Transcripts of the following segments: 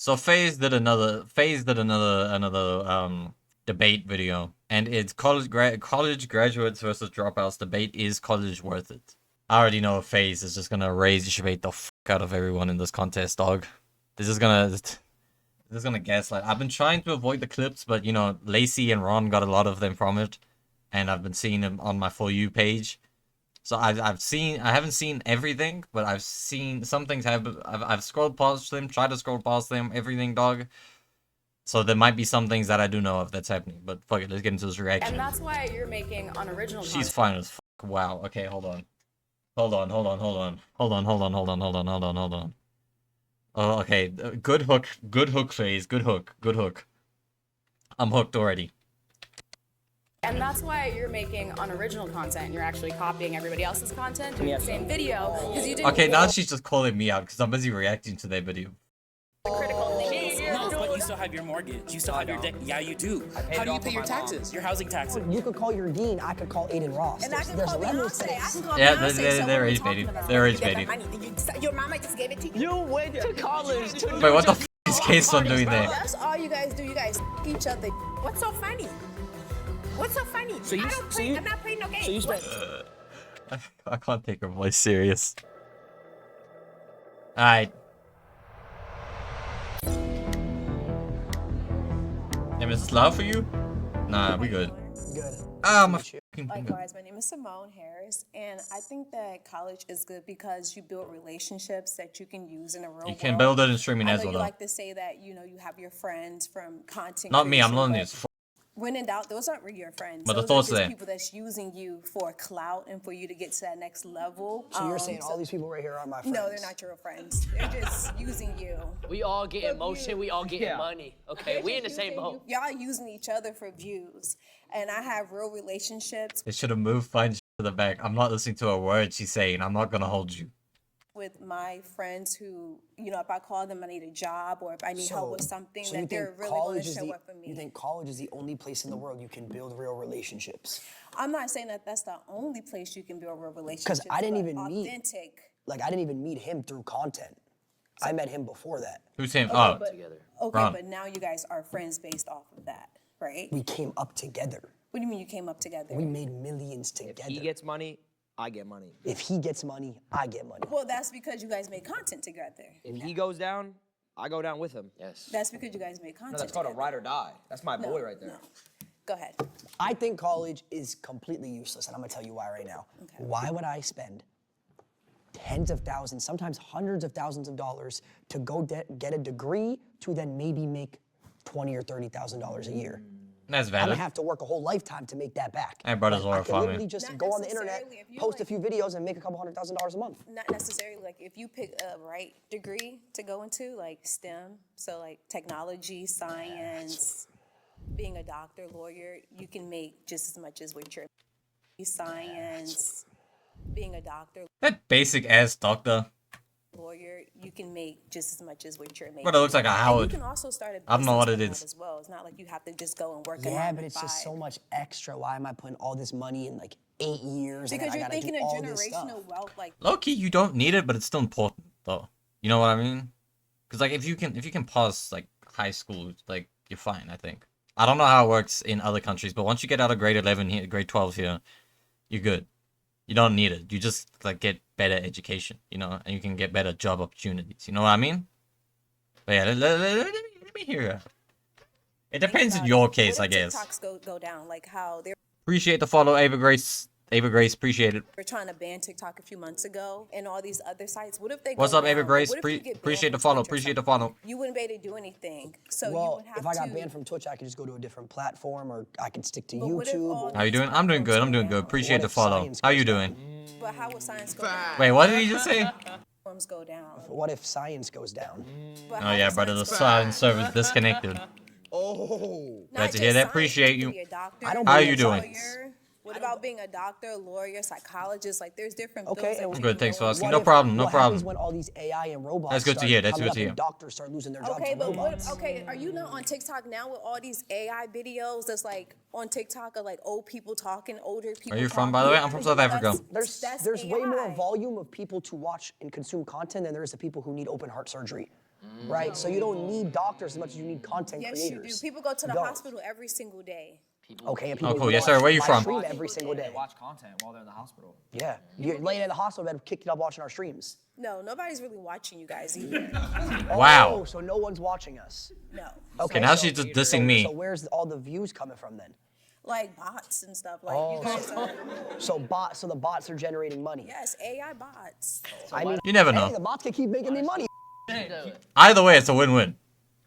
So FaZe did another debate video, and it's college graduates versus dropouts debate. Is college worth it? I already know FaZe is just gonna rage-bait the fuck out of everyone in this contest, dog. This is gonna gaslight. I've been trying to avoid the clips, but you know, Lacey and Ron got a lot of them from it, and I've been seeing them on my For You page. So I haven't seen everything, but I've seen some things. I've scrolled past them, tried to scroll past them, everything, dog. So there might be some things that I do know of that's happening, but fuck it, let's get into this reaction. And that's why you're making unoriginal content. She's fine as fuck. Wow. Okay, hold on. Oh, okay. Good hook, FaZe. Good hook. I'm hooked already. And that's why you're making unoriginal content. You're actually copying everybody else's content, doing the same video, because you didn't. Okay, now she's just calling me out because I'm busy reacting to their video. The critical things. No, but you still have your mortgage. You still have your debt. Yeah, you do. How do you pay your taxes? Your housing taxes. You could call your dean. I could call Aiden Ross. And I can There's call levels to Beyonce. I this. can call Yeah, Beyonce. they're age baiting. They're age baiting. Your mama just gave it to you. You went to college to Wait, what the f is K-Son doing there? That's all you guys do. You guys each other. What's so funny? What's so funny? So you- I don't so play. you- I'm not playing no games. So you spent I can't take her voice serious. Alright. Damn, is this loud for you? Nah, we good. good. Ah, my fucking finger. Likewise, my name is Simone Harris, and I think that college is good because you build relationships that you can use in a real world. You can build it in streaming I as know well, you though. like to say that, you know, you have your friends from content Not me, I'm creation, lonely but as f. when in doubt, those aren't really your friends. But the Those thoughts are just there. people that's using you for clout and for you to get to that next level. So you're saying all these people right here are my friends? No, they're not your real friends. They're just using you. We all get emotion, we all get money. Okay, They're we in the just same using boat. you. Y'all using each other for views. And I have real relationships They should have moved fine to the back. I'm not listening to a word she's saying. I'm not gonna hold you. with my friends who, you know, if I call them, I need a job or if I need help with something, so you that they're think really going college to is show the up for me. you think college is the only place in the world you can build real relationships? I'm not saying that that's the only place you can build real relationships. Because I didn't but even meet authentic. like I didn't even meet him through content. I met him before that. Who's him? Oh, Okay, Ron. but now you guys are friends based off of that, right? We came up together. What do you mean you came up together? We made millions together. He gets money, I get money. If he gets money, I get money. Well, that's because you guys made content together. If he goes down, I go down with him. Yes. That's because you guys made content No, that's called a together. ride or die. That's my boy right there. No. Go ahead. I think college is completely useless, and I'm gonna tell you why right now. Okay. Why would I spend tens of thousands, sometimes hundreds of thousands of dollars to go get a degree to then maybe make $20,000 or $30,000 a year? that's I'm gonna valid. have to work a whole lifetime to make that back. Hey, brothers Like, I are can fine, literally man. just Not go on the internet, necessarily if you, post a like- few videos, and make a couple $100,000 a month. Not necessarily like if you pick a right degree to go into, like STEM, so like technology, science, being a doctor, lawyer, you can make just as much as what you're science, being a doctor, That basic ass doctor. lawyer, you can make just as much as what you're making. But it looks like a And Howard. you can also start a business I don't know what it from is. that as well. It's not like you have to just go and work a Yeah, 9 but to it's just 5. so much extra. Why am I putting all this money in like 8 years? Because and I you're gotta thinking do of all this stuff? generational wealth, like Low key, you don't need it, but it's still important though. You know what I mean? Because like if you can pass like high school, like you're fine. I think. I don't know how it works in other countries, but once you get out of grade 11 here, grade 12 here, you're good. You don't need it. You just like get better education, you know, and you can get better job opportunities. You know what I mean? But yeah, let me hear that. It depends in your case, I what if guess. TikToks go down, like how they Appreciate the follow, Ava Grace. Ava Grace, appreciate it. were trying to ban TikTok a few months ago and all these other sites. What if they What's go up, Ava down? Grace? What if you get banned Appreciate the from follow. Twitch or Appreciate the something? follow. You wouldn't be able to do anything. So you Well, would have if I got to, banned from Twitch, I could just go to a different platform, or I could stick to But what if all YouTube. How you doing? I'm doing good. I'm doing good. Appreciate What the if follow. science How you goes down? doing? But how would science go down? Wait, what did he just say? Platforms go down. What if science goes down? But Oh how yeah, would brother, the science go silent server's disconnected. Oh. Not Glad to just hear that. science, Appreciate you you. could be a doctor, I don't How believe you in doing? science. What about being a doctor, lawyer, psychologist? Like, there's different Okay, fields that and you Good, can thanks go for into. asking. What No if- problem, no what happens problem. when all these AI and robots That's good to start hear, that's coming good up to hear. and doctors start losing their jobs Okay, to but robots? are you not on TikTok now with all these AI videos that's like on TikTok of like old people talking, older people Are you from, talking? by the way? I'm from South Africa. There's way more volume of people to watch and consume content than there is of people who need open heart surgery. right? So you don't need doctors as much as you need content Yes, creators. you do. People go to the don't. hospital every single day. Okay, and people cool. Yes, sir. Where you live from? stream every single day. They watch content while they're in the hospital. Yeah, you're laying in the hospital bed, kicked it up watching our streams. No, nobody's really watching you guys either. Wow. Oh, so no one's watching us. No. Okay, now she's just dissing me. So where's all the views coming from then? Like bots and stuff. Like Oh. you guys are. So the bots are generating money. Yes, AI bots. I mean, You never hey, know. the bots can keep making me money. Either way, it's a win-win.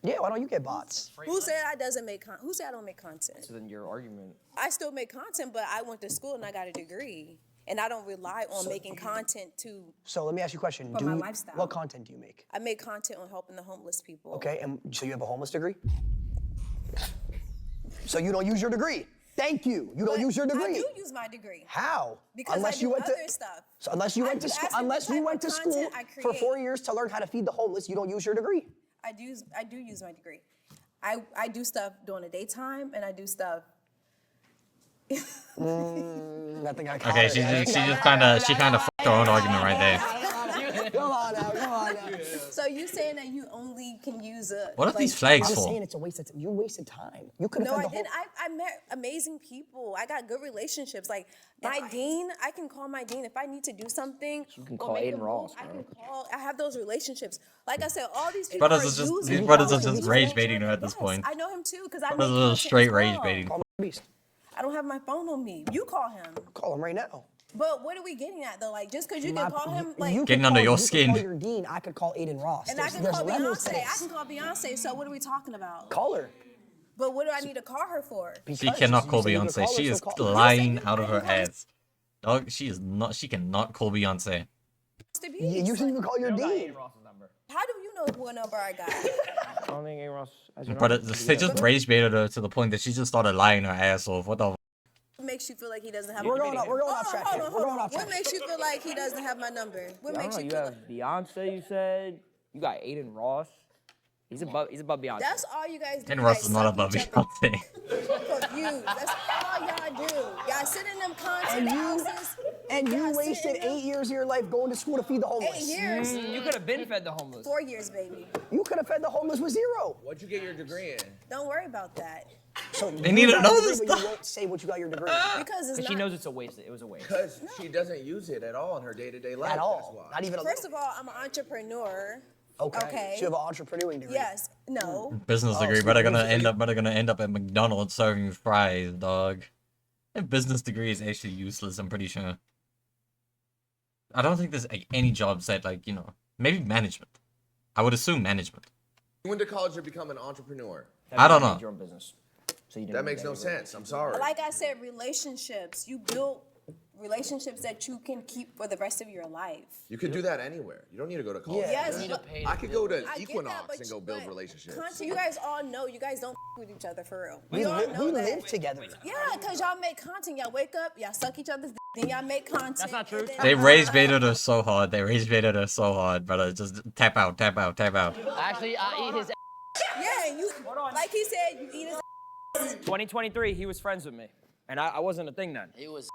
Yeah, why don't you get bots? Who said I doesn't make Who said I don't make content? So then your argument. I still make content, but I went to school and I got a degree, and I don't rely on making content to. So let me ask you a question. For my lifestyle. What content do you make? I make content on helping the homeless people. Okay, and so you have a homeless degree? So you don't use your degree? Thank you. You don't But use your degree. I do use my degree. How? Because unless I do you went other to stuff. So unless you I went to do- school, ask me unless the you type went of to school content I for create. 4 years to learn how to feed the homeless, you don't use your degree. I do use my degree. I do stuff during the daytime, and I do stuff. I think I caught Okay, it. she just kind of fucked her own argument right there. Come on now, come on now. So you saying that you only can use a. What are like, these flags I'm just for? saying it's a waste of time. You wasted time. You could have No, fed I the whole. didn't. I met amazing people. I got good relationships. Like my dean, I can call my dean if I need to do something. You can call Aiden Ross, I bro. can call. I have those relationships. Like I said, all these people. Brothers are is just- using these brothers me. are just rage baiting her at this Yes, point. I know him too because I. Brothers make are content straight as rage well. baiting. Call my beast. I don't have my phone on me. You call him. Call him right now. But what are we getting at though? Like just because you My- can call him, like. you Getting could under call- your you could skin. Call your dean. I could call Aiden Ross. And I can There's call levels to Beyonce. I this. can call Beyonce. So what are we talking about? Call her. But what do I need to call her for? She Because cannot you call said you could Beyonce. call her, She so is call her. lying out of her ass. Dog, she is not. She cannot call Beyonce. To be. Yeah, you should even call your dean. Ross's number. How do you know what number I got? I don't think A. Ross has your But number. they just rage baited her to the point that she just started lying her ass off. What the? What makes you feel like he doesn't have We're my going number? off. We're going off track. here. We're going off What track. makes you feel like he doesn't have my number? What I don't makes know. you You feel have like Beyonce. You said you got Aiden Ross. He's above Beyonce. that's all you guys do? And You Russ guys is not suck above each other Beyonce. confused. That's all y'all do. Y'all sit in them content And you houses. and you y'all sit wasted in them- 8 years of your life going to school to feed the 8 homeless. years. You could have been fed the homeless. 4 years, baby. You could have fed the homeless with 0. What'd you get your degree in? Don't worry about that. So They you need to got know a degree, this but you stuff. won't say what you got your degree Because it's She not. knows it's a waste. It was a waste. Because she doesn't use it at all in her day-to-day life. at That's all. why. Not even a First little. of all, I'm an entrepreneur. Okay. okay. So you have an entrepreneuring degree. Yes. No. Business Oh, degree, so but they're you- gonna end up. But they're gonna end up at McDonald's serving fries, dog. A business degree is actually useless. I'm pretty sure. I don't think there's like, any job set like maybe management. I would assume management. You went to college to become an entrepreneur. I don't You know. made your own business. So you didn't That need makes no degree. sense. I'm sorry. Like I said, relationships. You build relationships that you can keep for the rest of your life. You could do that anywhere. You don't need to go to college. Yeah. Yes, Need to but pay I to could do go it. to I get that, Equinox but and go build relationships. Content, you guys all know you guys don't with each other for real. We, We all li- know we that. live together. Yeah, because y'all make content. Y'all wake up, y'all suck each other's then y'all make content. That's not true. and then- They rage baited her so hard. They rage baited her so hard, brother. Just tap out, tap out, tap out. Actually, I eat his. Yeah, you like he said, you eat his 2023, he was friends with me, and I wasn't a thing then. He was.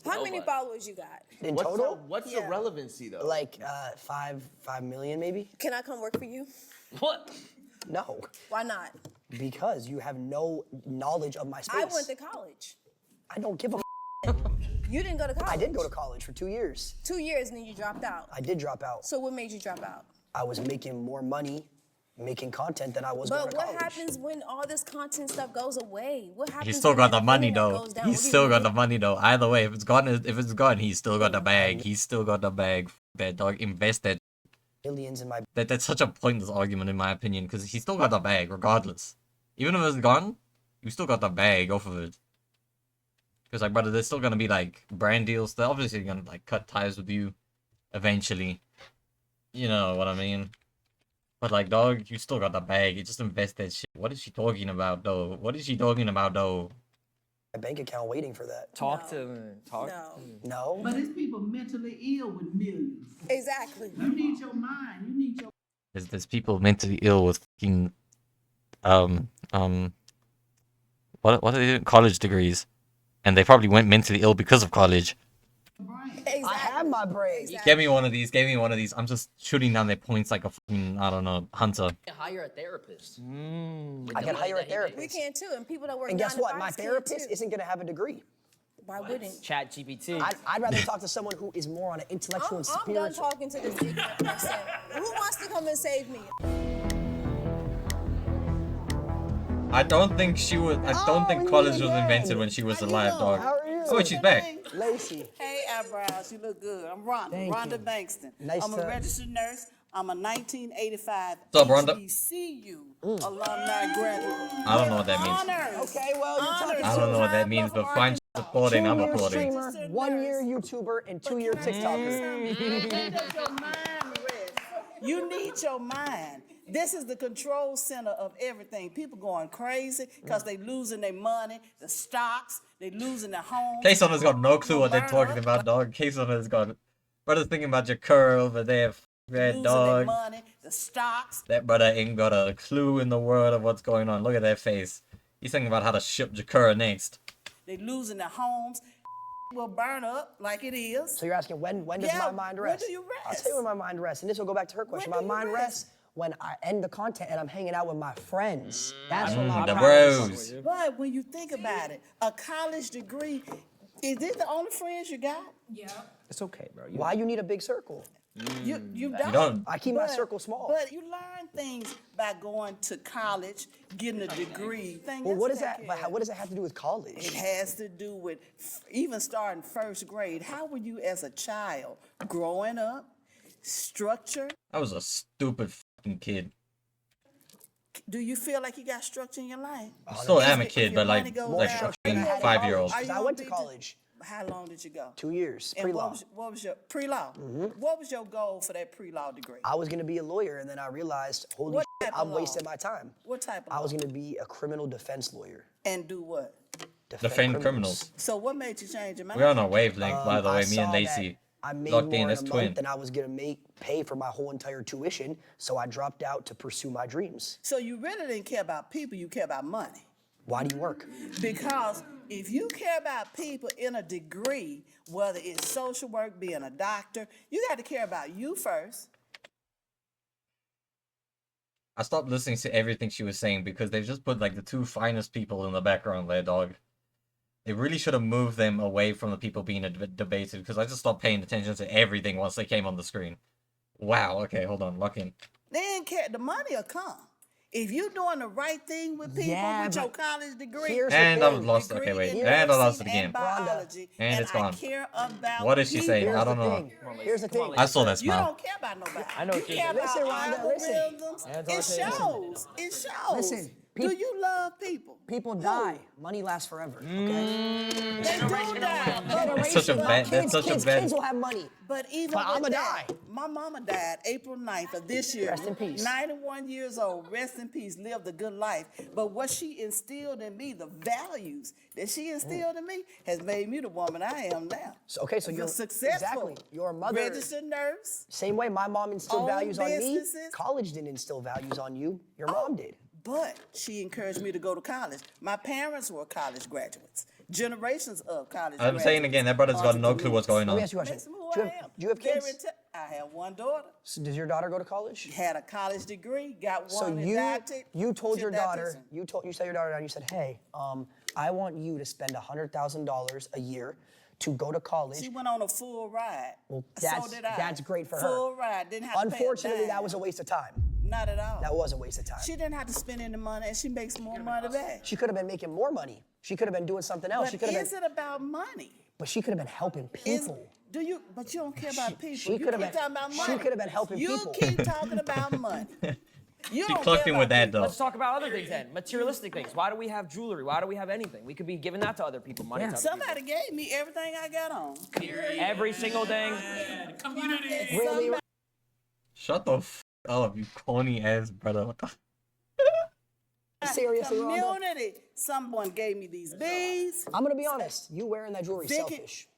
How many Nobody. followers you got? In What's total, what's Yeah. the relevancy though? like 5 million maybe. Can I come work for you? What? No, Why not? because you have no knowledge of my space. I went to college. I don't give a. You didn't go to college. I did go to college for 2 years. 2 years and then you dropped out. I did drop out. So what made you drop out? I was making more money making content than I was going But to what college. happens when all this content stuff goes away? What happens? He still when got the the money internet though. goes down? He's What do you still got do? the money though. Either way, if it's gone, he's still got the bag. He's still got the bag. That dog, invest that. Millions in my. That's such a pointless argument in my opinion, because he still got the bag regardless. Even if it's gone, you still got the bag off of it. Because like, brother, there's still gonna be like brand deals. They're obviously gonna like cut ties with you, eventually. You know what I mean? But like, dog, you still got the bag. You just invest that shit. What is she talking about though? What is she talking about though? My bank account waiting for that. Talk No. to talk. No. No. But it's people mentally ill with millions. Exactly. You need your mind. You need your. There's people mentally ill with fucking what are they doing? College degrees, and they probably went mentally ill because of college. brain. I have my braids. Get me one of these. Give me one of these. I'm just shooting down their points like a fucking, I don't know, hunter. Hire a therapist. I can hire a therapist. We can too, and people that work. And guess 9 to what? My 5s can therapist too. isn't going to have a degree. Why wouldn't? Chat GPT. I'd rather talk to someone who is more on an intellectual and I'm done spiritual. talking to this ignorant person. Who wants to come and save me? I don't think she was. I don't think college was invented when she was alive, dog. How are you? Oh, wait, she's back. Lacey. Hey, eyebrows, you look good. I'm Rhonda. Thank Rhonda you. Bankston. Nice I'm to- a registered nurse. I'm a 1985 What's up, Rhonda? HBCU alumni graduate. I don't know what that means. Honors. Okay, well, you're talking I don't know what that means, but fine applauding. I'm 2-year applauding. streamer, 1-year YouTuber, and 2-year TikToker. Let your mind rest. You need your mind. This is the control center of everything. People going crazy because they losing their money, the stocks, they losing their homes. Case on has got no clue what they're talking about, dog. Case on has got. Brother's thinking about your curl over there, red Losing their dog. money, the stocks. That brother ain't got a clue in the world of what's going on. Look at that face. He's thinking about how to ship Jakura next. They losing their homes. Will burn up like it is. So you're asking when does Yeah, my mind when rest? do you I'll rest? tell you when my mind rests, and this will go back to her question. When My do you mind rests when I end the content and I'm hanging out with my friends. That's when my The mind bros. rests. But when you think about it, a college degree, is this the only friends you got? It's okay, bro. Why you need a big circle? You don't. don't. I keep my circle small. But you learn things by going to college, getting a degree. Well, what does that? But what does that have to do with It college? has to do with even starting first grade. How were you as a child growing up? Structure? I was a stupid fucking kid. Do you feel like you got structure in your life? I still am a If kid, your but like money goes like down, fucking you had 5-year-old. Are you 'Cause I gonna went to be college. How long did you go? 2 years, And pre-law. what was your pre-law? What was your goal for that pre-law degree? I was gonna be a lawyer, and then I realized, holy What shit, type of I'm law? wasting my time. What type of I was law? gonna be a criminal defense lawyer. And do what? Defend criminals. So what made you change your mind? We're on a wavelength, by the I way. Me and saw Lacey that I made locked more in in as a twin. month than I was gonna pay for my whole entire tuition, so I dropped out to pursue my dreams. So you really didn't care about people, you care about money. Why do you work? Because if you care about people in a degree, whether it's social work, being a doctor, you got to care about you first. I stopped listening to everything she was saying because they just put like the two finest people in the background there, dog. They really should have moved them away from the people being debated because I just stopped paying attention to everything once they came on the screen. Wow, okay, hold on, lock in. They didn't care. The money will come. If you're doing the right thing with people Yeah, with your but college degree, here's the And I was thing. lost. degree Okay, wait. in And I lost it nursing again. and biology, And it's gone. I care about What did she say? people. I don't Here's the know. thing. Here's the thing. I saw that You smile. don't care about nobody. I know You what you care mean. about Listen, Rhonda, listen. algorithms. Yeah, It listen. shows. It shows. Listen, Do you love people? People die. Money lasts forever. Okay. They do die. That's such a bad. That's such a bad. Kids will have money. But even But with I'ma that, die. my mama died April 9th of this year. Rest in peace. 91 years old. Rest in peace. Lived a good life. But what she instilled in me, the values that she instilled in me, has made me the woman I am now. So, okay, so The you're successful. exactly your mother. Registered nurse. Same way my mom instilled Own values on me. businesses. College didn't instill values on you. Your mom did. But she encouraged me to go to college. My parents were college graduates. Generations of college I'm saying again, that brother's got no clue what's going Let me on. ask you a question. That's who Do I you am. have, do you have Very kids? I have one daughter. So does your daughter go to college? Had a college degree. Got So one in dietetics. you told She's your a daughter, dietitian. you sat your daughter down, you said, hey, I want you to spend $100,000 a year to go to college. She went on a full ride. Well, so that's, did I. that's great for her. Full ride. Didn't have to pay a Unfortunately, dime. that was a waste of time. Not at all. That was a waste of time. She didn't have to spend any money, and she makes more money back. She could have been making more money. She could have been doing something else. But She could have is been, it about money? but she could have been helping Is, people. do you? But you don't care about people. she you could have keep been- talking about she money. could have been helping you people. keep talking about money. You She don't clocked care in with about that people. though. Let's talk about other things then. Materialistic things. Why do we have jewelry? Why do we have anything? We could be giving that to other people. Money to other Somebody gave me everything I got on. people. Every single thing. Really? Shut the f up, you corny ass brother. What the? Seriously, Rhonda? Community. Someone gave me these beads. I'm gonna be honest. You wearing that jewelry Vicky- selfish.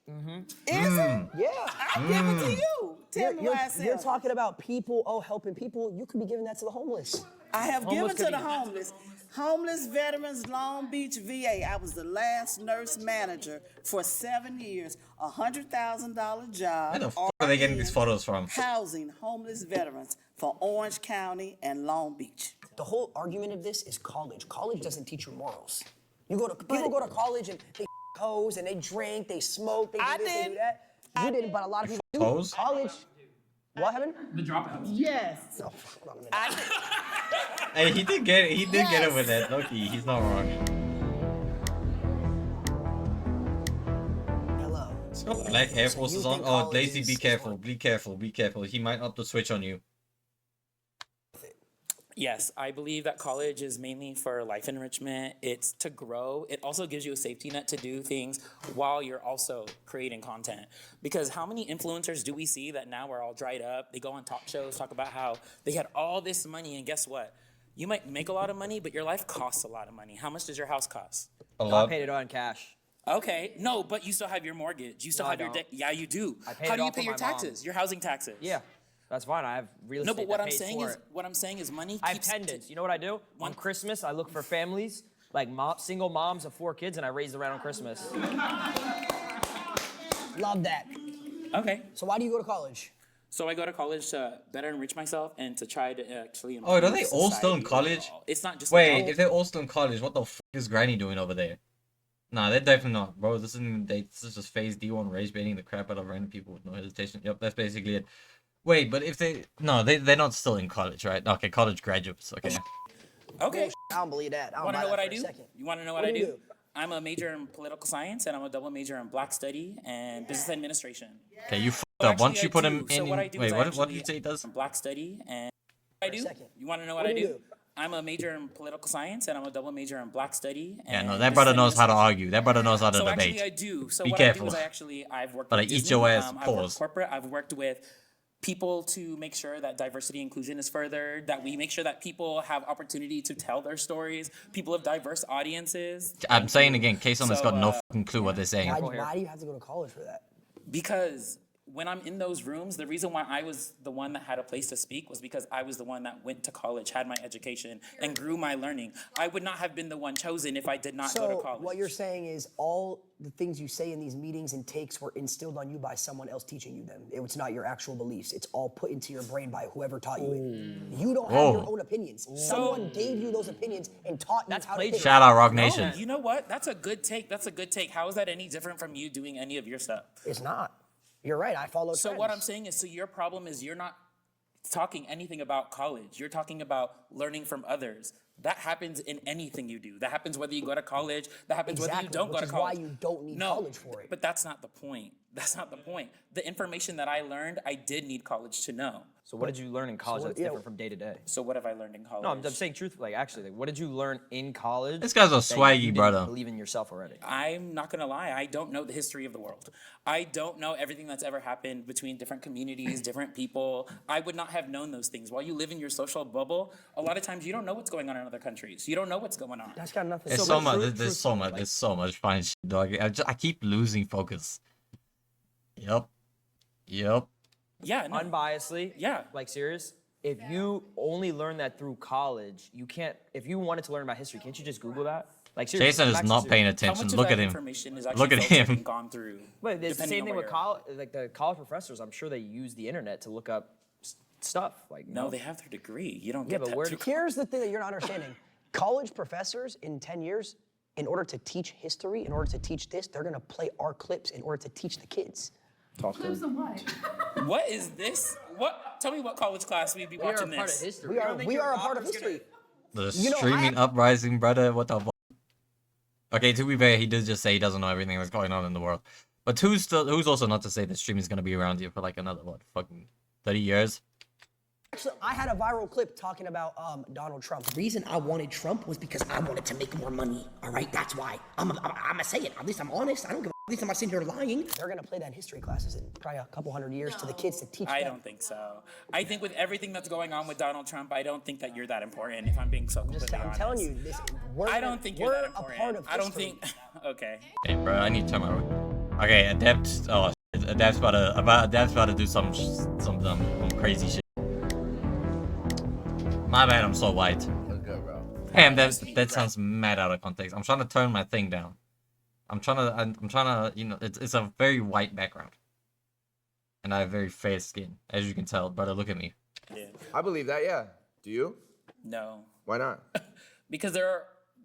Is it? Yeah. I give it to you. Tell me why I You're said talking about people, helping people. You could be giving that to the homeless. I have Homeless given to could the be- homeless. Homeless Veterans Long Beach VA. I was the last nurse manager for 7 years. $100,000 job. Where the fuck are they getting these photos from? Housing homeless veterans for Orange County and Long Beach. The whole argument of this is college. College doesn't teach you morals. People go to college and they hoes and they drink, they smoke, they do this, they do that. You didn't, but a lot of people do. Hoes? College. What happened? The dropouts. Yes. Oh, hold on a minute. Hey, he did get it with that. Loki, he's not wrong. Hello. It's got black Air Forces you on. think Oh, college Lazy, is be careful, be careful, be careful. He might up the switch on you. Yes, I believe that college is mainly for life enrichment. It's to grow. It also gives you a safety net to do things while you're also creating content. Because how many influencers do we see that now are all dried up? They go on talk shows, talk about how they had all this money, and guess what? You might make a lot of money, but your life costs a lot of money. How much does your house cost? A I lot. paid it on cash. Okay, no, but you still have your mortgage. You still No, I have your don't. debt. Yeah, you do. I paid How it do you off pay of your my mom. taxes? Your housing taxes. Yeah, that's fine. I have real No, estate but what that I'm pays saying for is, it. what I'm saying is, money I have keeps. pendants. You know what I do? On Christmas, I look for families, like single moms of 4 kids, and I raise the rent on Christmas. Love that. Okay. So why do you go to college? So I go to college to better enrich myself and to try to actually. Oh, are improve they all still in society college? overall. It's not just. Wait, about- if they're all still in college, what the fuck is Granny doing over there? Nah, they're definitely not, bro. This isn't even date. This is just phase D1 rage baiting the crap out of random people with no hesitation. Yep, that's basically it. Wait, but if they're not still in college, right? Okay, college graduates. Okay. Okay. I don't believe that. I don't Want buy to know that what I for a do? second. You want to know What what I do you do? do? I'm a major in political science and I'm a double major in Black Study and Business Administration. Okay, you fucked Well, up. Once actually, you put I him do. So in. what I do Wait, is I what did actually- you say he does? Black Study and what I do? second. You want to know what What I do you do? do? I'm a major in political science and I'm a double major in Black Study. Yeah, no, and that brother Business knows how to Administration. argue. That brother knows how to So debate. actually, I do. So Be what careful. I do is I've worked. But I with eat Disney, your ass, I've pause. worked corporate. I've worked with people to make sure that diversity inclusion is furthered, that we make sure that people have opportunity to tell their stories, people of diverse audiences. I'm saying again, Kason has So, got no uh, fucking clue what they're saying. Why do you have to go to college for that? Because when I'm in those rooms, the reason why I was the one that had a place to speak was because I was the one that went to college, had my education, and grew my learning. I would not have been the one chosen if I did not go to So college. what you're saying is all the things you say in these meetings and takes were instilled on you by someone else teaching you them. It's not your actual beliefs. It's all put into your brain by whoever taught you it. You don't have your Whoa. own opinions. Someone gave you those opinions and taught you That's how to think. Shout out Rock No, Nation. you know what? That's a good take. That's a good take. How is that any different from you doing any of your stuff? It's not. You're right. I follow So trends. what I'm saying is, so your problem is you're not talking anything about college. You're talking about learning from others. That happens in anything you do. That happens whether you go to college. That happens whether you Exactly, don't go which to is why college. you don't need No, college for it. But that's not the point. That's not the point. The information that I learned, I did need college to know. So what did you learn in college what- that's yeah, different from day to day? So what have I learned in college? No, I'm saying truthfully, like actually, like, what did you learn in college? This guy's a that swaggy you didn't brother. Believe in yourself already. I'm not gonna lie, I don't know the history of the world. I don't know everything that's ever happened between different communities, different people. I would not have known those things. While you live in your social bubble, a lot of times you don't know what's going on in other countries. You don't know what's going on. That's got nothing There's to so do much. with There's so much fine shit, dog. I keep losing focus. Yep. Yeah, no. Unbiasedly, Yeah. like serious. If you only learn that through college, you can't. If you wanted to learn about history, can't you just Google that? Like seriously, Jason is back to not serious. paying How attention. much of Look that at him. information is actually Look at filtered him. and gone through? But it's the depending same on thing where with you're at? college. Like the college professors, I'm sure they use the internet to look up stuff. Like No, they have their degree. You don't Yeah, get but that where through Here's the thing that you're not understanding. College professors in 10 years, in order to teach history, in order to teach this, they're gonna play our clips in order to teach the kids. What is this? What? Tell me what college class we'd be We are a watching part of this. history. We are a part of history. The You know, I streaming have- uprising, brother. What the fuck? Okay, to be fair, he did just say he doesn't know everything that's going on in the world. But who's also not to say that streaming is gonna be around here for like another fucking 30 years? So I had a viral clip talking about Donald Trump. The reason I wanted Trump was because I wanted to make more money. All right, that's why. I'm gonna say it. At least I'm honest. I don't give a. At least I'm not sitting here lying. They're gonna play that in history classes in probably a couple hundred years to the kids to teach I them. don't think so. I think with everything that's going on with Donald Trump, I don't think that you're that important. If I'm being so completely I'm honest. telling you, we're, I don't think you're we're that a important. part of I don't history. think. Okay. Hey, bro, I need to turn my. Okay, Adept. Oh, shit. Adept's about to do some crazy shit. My bad, I'm so white. Look good, bro. Damn, that sounds mad out of context. I'm trying to turn my thing down. I'm trying to, you know, it's a very white background. And I have very fair skin, as you can tell, brother. Look at me. Yeah. I believe that, yeah. Do you? No. Why not? Because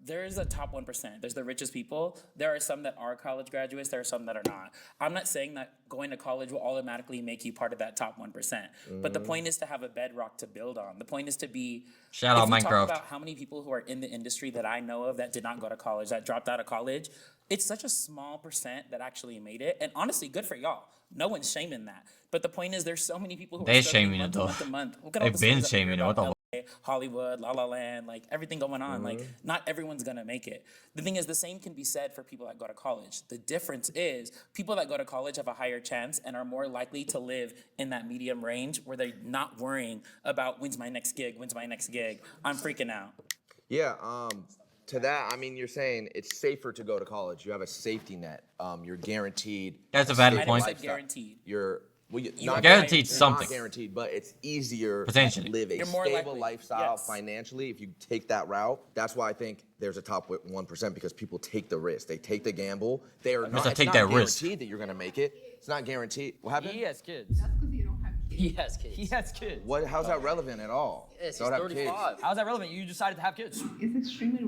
there's a top 1%. There's the richest people. There are some that are college graduates. There are some that are not. I'm not saying that going to college will automatically make you part of that top 1%. But the point is to have a bedrock to build on. The point is to be. Shout out if we Minecraft. talk about how many people who are in the industry that I know of that did not go to college, that dropped out of college, it's such a small percent that actually made it. And honestly, good for y'all. No one's shaming that. But the point is, there's so many people who They're are struggling shaming it, month to though. month to month. Look at all They've the been stories that we hear shaming it. What about the LA, Hollywood, La La Land, like everything going on. Like not everyone's gonna make it. The thing is, the same can be said for people that go to college. The difference is people that go to college have a higher chance and are more likely to live in that medium range where they're not worrying about when's my next gig, I'm freaking out. Yeah, to that, I mean, you're saying it's safer to go to college. You have a safety net. You're guaranteed. That's a valid I point. never said guaranteed. You're Not guaranteed you're something. Not guaranteed, but it's easier Potentially. to live a You're more stable likely. lifestyle Yes. financially if you take that route. That's why I think there's a top 1% because people take the risk. They take the gamble. They are not, to it's take not that risk. guaranteed that you're gonna make it. It's not guaranteed. What happened? He has kids. He has kids. He has kids. What? How's that relevant at all? Yes, Don't he's have 35. kids. How's that relevant? You decided to have kids. It's extremely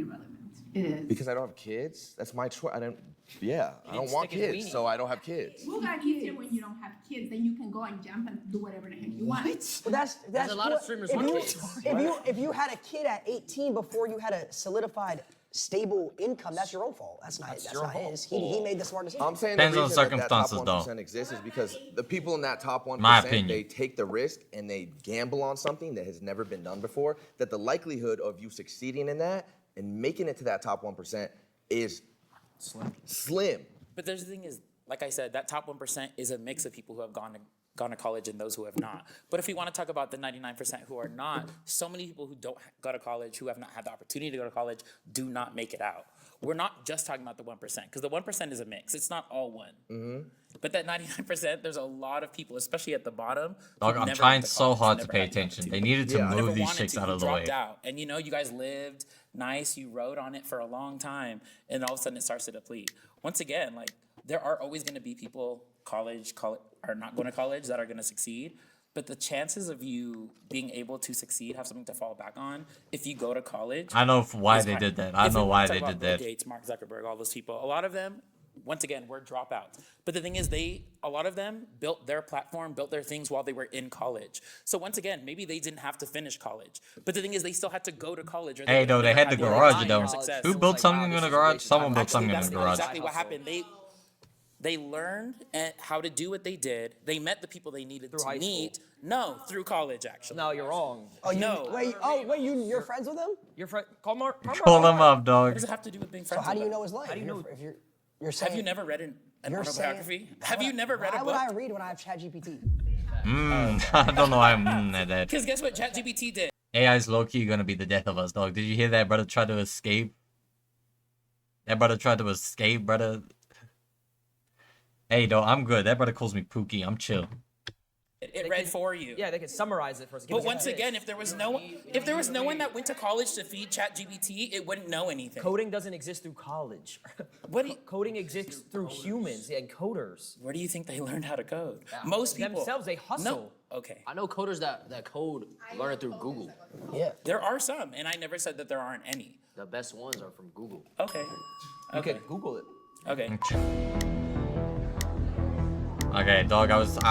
relevant. It is. Because I don't have kids. That's my choice. I don't didn't want stick his kids, weenie. so I don't have kids. Well, that's easier when you don't have kids. Then you can go and jump and do whatever the heck you want. Well, that's a lot of what- streamers if with you, kids. if you had a kid at 18 before you had a solidified stable income, that's your own fault. That's not his. He made the smart decision. I'm saying Depends the on reason that circumstances, top though. 1% exists is because the people in that top 1%, My opinion. they take the risk and they gamble on something that has never been done before, that the likelihood of you succeeding in that and making it to that top 1% is slim. But there's the thing is, like I said, that top 1% is a mix of people who have gone to college and those who have not. But if we want to talk about the 99% who are not, so many people who don't go to college, who have not had the opportunity to go to college, do not make it out. We're not just talking about the 1%, because the 1% is a mix. It's not all one. But that 99%, there's a lot of people, especially at the bottom. Dog, who I'm never trying went to so college, hard never to pay had the attention. They opportunity. needed to Yeah. move Never these wanted chicks to, out you of the way. dropped out. And you know, you guys lived nice, you rode on it for a long time, and all of a sudden it starts to deplete. Once again, like, there are always going to be people are not going to college that are going to succeed. But the chances of you being able to succeed, have something to fall back on, if you go to college. I know why is they high. did that. I If know we why talk they about did Bill that. Gates, Mark Zuckerberg, all those people. A lot of them, once again, were dropouts. But the thing is, a lot of them built their platform, built their things while they were in college. So once again, maybe they didn't have to finish college. But the thing is, they still had to go to college. Or Hey, would though, they never had the their garage, time though. or success. Who built something in the garage? Someone built something in That's the garage. exactly what happened. They learned how to do what they did. They met the people they needed high to school. meet. No, through college, actually. No, you're wrong. No. You're friends with him? Your friend, call Mark. Call them up, What dog. does it have to do with being So friends how do with you them? know his life? How do you know? If you're saying, Have you never read an you're saying- autobiography? Have you never read a Why would book? I read when I have ChatGPT? I don't know why I'm at that. Because guess what ChatGPT did? AI's low-key gonna be the death of us, dog. Did you hear that brother try to escape? That brother tried to escape, brother. Hey, though, I'm good. That brother calls me Pookie. I'm chill. It read for you. Yeah, they could summarize it for us. But once again, if there was no one that went to college to feed ChatGPT, it wouldn't know anything. Coding doesn't exist through college. Coding exists through humans and coders. Where do you think they learned how to code? Most people Themselves, they hustle. No. Okay. I know coders that code learn it through Google. Yeah. There are some, and I never said that there aren't any. The best ones are from Google. Okay. You can Google it. Okay. Okay, dog,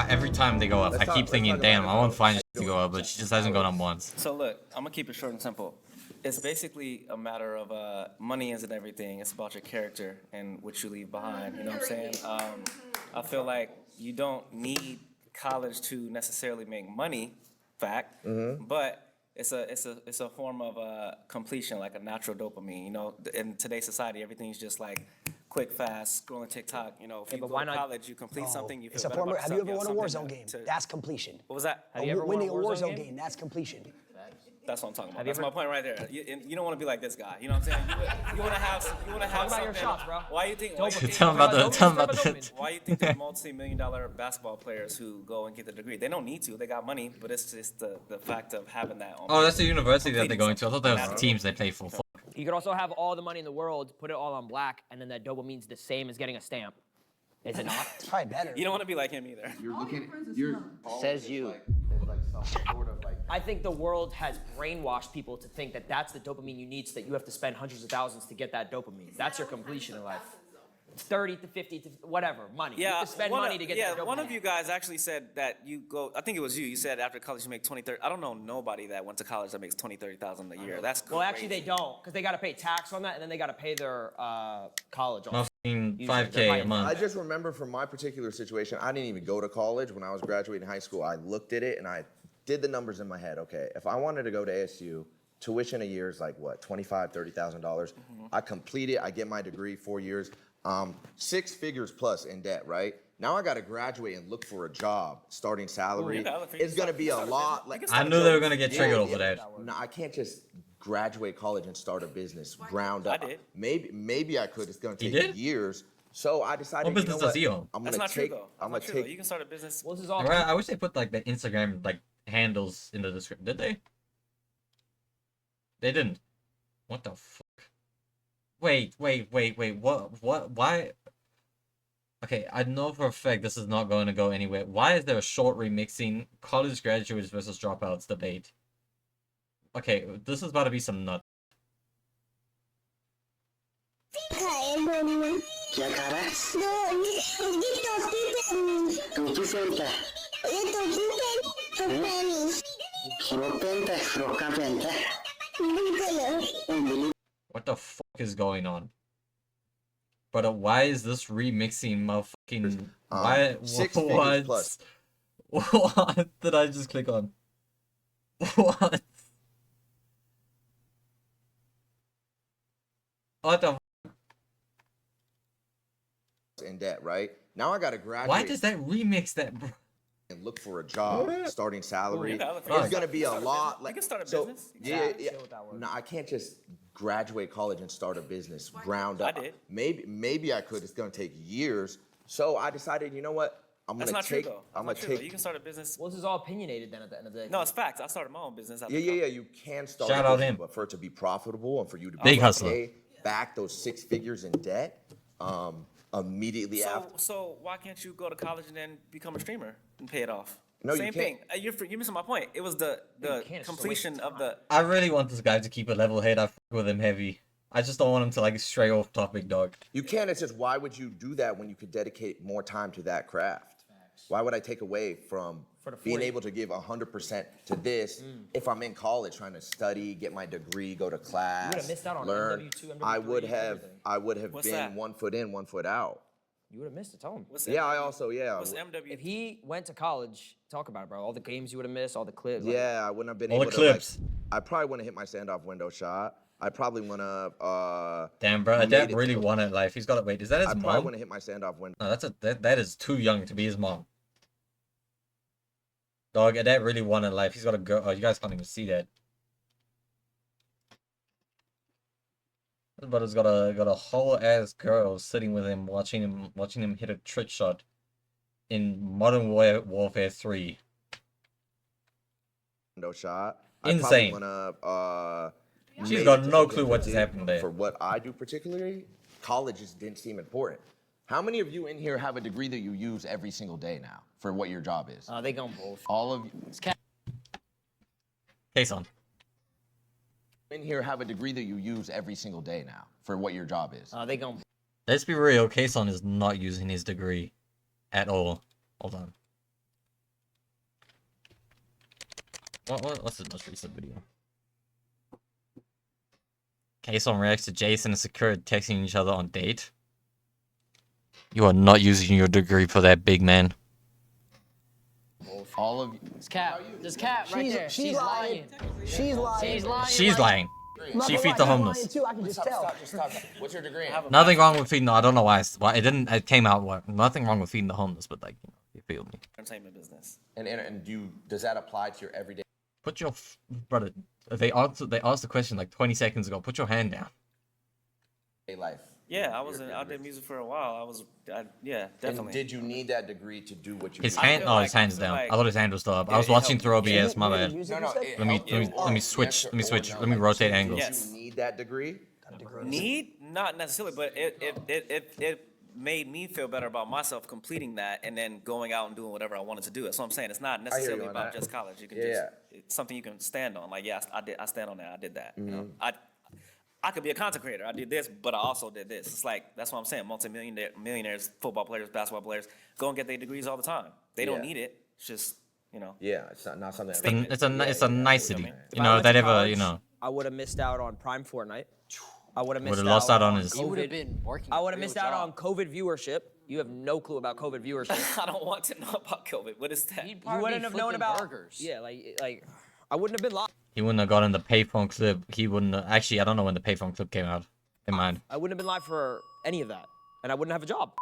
every time they go up, I keep thinking, damn, I want to find to go up, but she just hasn't gone up once. So look, I'm gonna keep it short and simple. It's basically a matter of money isn't everything. It's about your character and what you leave behind. You know what I'm saying? I feel like you don't need college to necessarily make money, fact, but it's a form of completion, like a natural dopamine. You know, in today's society, everything's just like quick, fast, scrolling TikTok. You know, if you but go why to not- college, you complete something, you feel It's a better form. about Have you yourself, ever won a have Warzone something game? to- That's completion. What was that? Have you ever won a Winning a Warzone Warzone game? game, that's completion. That's what I'm talking about. Have you That's ever- my point right there. You don't want to be like this guy. You know what I'm saying? You want to have Talk about your something. shots, bro. Why you think? Why you think Tell him about the. Tell him about Dopamine. the. why you think there's multi-million-dollar basketball players who go and get the degree? They don't need to. They got money, but it's just the fact of having that. On Oh, that's the university that they're completing going to. I thought that was the something. teams they play for. Fuck. You could also have all the money in the world, put it all on black, and then that dopamine's the same as getting a stamp. Is it not? It's probably better. You don't want to be like him either. You're looking. You're Says you. like some sort of like. I think the world has brainwashed people to think that that's the dopamine you need, so that you have to spend hundreds of thousands to get that dopamine. That's your completion in life. 30 to 50 to whatever, money. You have to spend money to get that dopamine. One of you guys actually said that you go. I think it was you. You said after college you make 20, 30. I don't know nobody that went to college that makes 20, 30,000 a year. That's crazy. Well, actually, they don't, because they got to pay tax on that, and then they got to pay their college off. Fucking Usually, 5K they're a month. I just remember from my particular situation, I didn't even go to college. When I was graduating high school, I looked at it and I did the numbers in my head. Okay, if I wanted to go to ASU, tuition a year is like what, $25,000, $30,000. I complete it, I get my degree, 4 years, 6 figures plus in debt, right? Now I got to graduate and look for a job. Starting salary is going to be a lot. I knew they were gonna get triggered over that. No, I can't just graduate college and start a business ground up. I did. Maybe I could. It's going to You take did? years. So I decided. What business you know does he own? I'm That's gonna not true take. though. I'm That's gonna not true, though. take. You can start a business. Well, this is all. I wish they put like the Instagram like handles in the description. Did they? They didn't. What the fuck? Wait. What? Why? Okay, I know for a fact this is not going to go anywhere. Why is there a short remixing college graduates versus dropouts debate? Okay, this is about to be some nut. What the fuck is going on? But why is this remixing motherfucking why 6 figures what? plus. What did I just click on? What? What the In debt, right? Now I got to graduate. why does that remix that bro? And look for a job, starting salary. yeah, It's look, going to be a start a lot. business. You can start a business. Yeah. No, I can't just graduate college and start a business ground up. I did. Maybe I could. It's going to take years. So I decided, you know what? I'm That's going not to true take. though. I'm That's going not true, to though. You take. can start a business. Well, this is all opinionated then at the end of the day. No, it's facts. I started my own business. After Yeah. college. You can start. Shout a out business, him. But for it to be profitable and for you to be Big able to hustler. pay back those 6 figures in debt, immediately after. So why can't you go to college and then become a streamer and pay it off? No, you Same can't. thing. You're missing my point. It was the can't, it's just a completion waste of of the. I really want this guy to keep a level head. I fuck with him heavy. I just don't want him to like stray off topic, dog. You can. It's just why would you do that when you could dedicate more time to that craft? Why would I take away from For the being 40. able to give 100% to this if I'm in college trying to study, get my degree, go to class, missed out on learn? MW2, I would MW3, have. everything. I would have What's been that? 1 foot in, 1 foot out. You would have missed it. Tell him. What's Yeah, I MW? also What's MW? If he went to college, talk about it, bro. All the games you would have missed, all the clips. like- Yeah, I wouldn't have been All the able clips. to. Like, I probably wouldn't have hit my standoff window shot. I probably wouldn't have. Damn, bro, made Dad it really to- wanted life. He's got to wait. Is that his I probably mom? wouldn't have hit my standoff window. No, that is too young to be his mom. Dog, Dad really wanted life. He's got a girl. Oh, you guys can't even see that. This brother's got a whole ass girl sitting with him, watching him hit a trick shot in Modern Warfare 3. Window shot. Insane. I probably She's made got it to no the clue what's MD. happening there. For what I do particularly, college just didn't seem important. How many of you in here have a degree that you use every single day now for what your job is? They gonna both. All of you Case on. in here have a degree that you use every single day now for what your job is. They gonna. Let's be real. Kason is not using his degree at all. Hold on. What's his most recent video? Kason reacts to Jason and Sakura texting each other on date. You are not using your degree for that, big man. All of you. It's Cap. There's Cap right there. She's lying. She's lying. She's lying. She's lying. She feeds the homeless. Too, I can just tell. Stop. What's your degree? Nothing wrong with feeding. I don't know why. It didn't. It came out. Nothing wrong with feeding the homeless, but like, you feel me. Entertainment business. And does that apply to your everyday? Put your brother. They asked the question like 20 seconds ago. Put your hand down. Life. Yeah, I did music for a while. Yeah, definitely. And did you need that degree to do what you His do? hand, oh, his hand's down. I thought his hand was still up. I was watching through OBS. My bad. Let me switch. Let me rotate angles. Yes. Did you need that degree? Need? Not necessarily, but it made me feel better about myself completing that and then going out and doing whatever I wanted to do. That's what I'm saying. It's not necessarily on about that. just college. You can Yeah. it's something you can stand on. Like, yeah, I stand on that. I did that. You know, I could be a content creator. I did this, but I also did this. It's like, that's what I'm saying. Millionaires, football players, basketball players, go and get their degrees all the time. They don't need it. It's just, you know. Yeah, it's not something. It's a nicety. If You I know went that to ever. college, You know. I would have missed out on Prime Fortnite. I would have missed Would've lost out on his- COVID. He would've been working I a would have real missed out job. on COVID viewership. You have no clue about COVID viewership. I don't want to know about COVID. What is that? He'd You probably wouldn't be have known flipping about burgers. Yeah, like I wouldn't have been live. He wouldn't have gotten the payphone clip. He wouldn't. Actually, I don't know when the payphone clip came out. In mind. I wouldn't have been live for any of that, and I wouldn't have a job.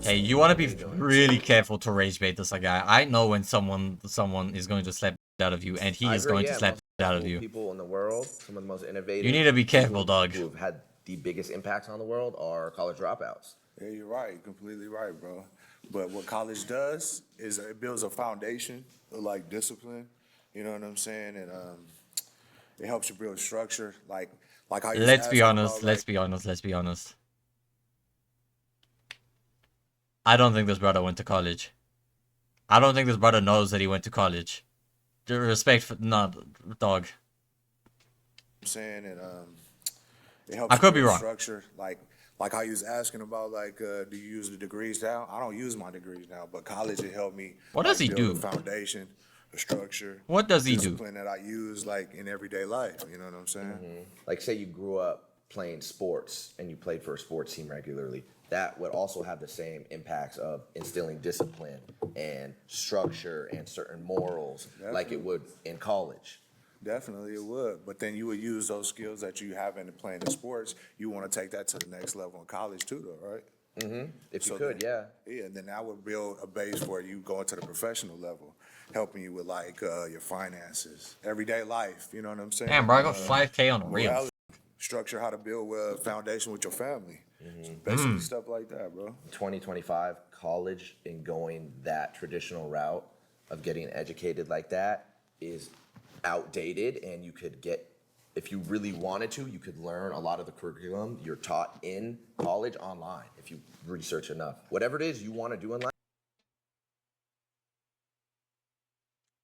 Hey, you want to be really careful to rage bait this guy. I know when someone is going to slap out of you, and he I is agree, going yeah, to slap most out of successful you. People in the world, some of the most innovative. You need to be careful, people dog. Who have had the biggest impacts on the world are college dropouts. Yeah, you're right. You're completely right, bro. But what college does is it builds a foundation of like discipline. You know what I'm saying? And it helps you build structure. Like how you. Let's be honest. Let's be honest. I don't think this brother went to college. I don't think this brother knows that he went to college. The respect for dog. I'm saying, and it helps. I could be build wrong. Structure, like how you was asking about, like, do you use the degrees now? I don't use my degrees now, but college it helped me. What does he build do? A foundation, a structure. What does he do? Discipline that I use like in everyday life. You know what I'm saying? Like say you grew up playing sports and you played for a sports team regularly. That would also have the same impacts of instilling discipline and structure and certain morals like it would in college. Definitely it would, but then you would use those skills that you have in playing the sports. You want to take that to the next level in college too, though, right? If you could, yeah. Yeah, and then that would build a base where you go into the professional level, helping you with like your finances, everyday life. You know what I'm saying? Damn, bro, I got 5K on a reel. Morality, structure how to build a foundation with your family. Basically stuff like that, bro. 2025, college and going that traditional route of getting educated like that is outdated, and you could get, if you really wanted to, you could learn a lot of the curriculum you're taught in college online if you research enough. Whatever it is you want to do in life.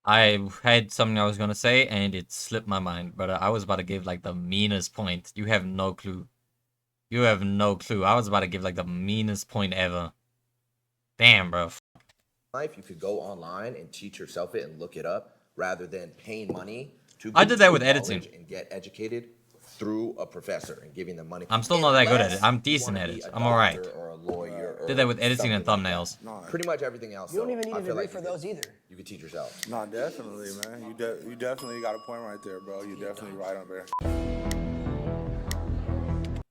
I had something I was gonna say and it slipped my mind, but I was about to give like the meanest point. You have no clue. You have no clue. I was about to give like the meanest point ever. Damn, bro. Life, you could go online and teach yourself it and look it up rather than paying money to I go did that to with college editing. and get educated through a professor and giving them money. I'm still not that good at it. Unless I'm you decent wanna at be it. a I'm alright. doctor or a lawyer or Did that with editing and something like thumbnails. that. Pretty much everything else. You don't though, even need I a feel degree like for you those could- either. You could teach yourself. No, definitely, man. You definitely got a point right there, bro. You definitely right on there.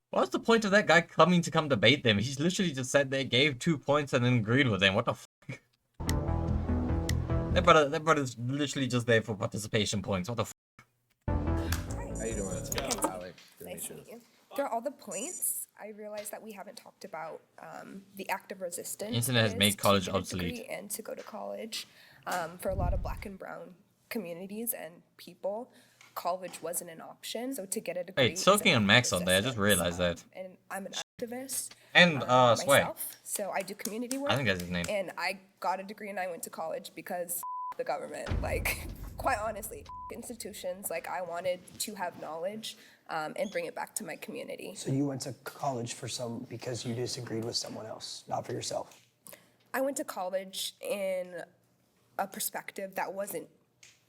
What's the point of that guy coming to come debate them? He's literally just sat there, gave 2 points, and then agreed with them. What the fuck? That brother's literally just there for participation points. What the fuck? How you doing? Alex? Good Nice to to meet meet you. Through all the points, I realized that we haven't talked about the active resistance. Internet has it is made to college get a obsolete. degree and to go to college. For a lot of Black and Brown communities and people, college wasn't an option. So to get a degree. Hey, it's soaking on Max on there. I just realized that. And I'm an activist. And Sway. myself, so I do community work. I think that's his name. And I got a degree and I went to college because the government, like, quite honestly, institutions. Like, I wanted to have knowledge and bring it back to my community. So you went to college because you disagreed with someone else, not for yourself. I went to college in a perspective that wasn't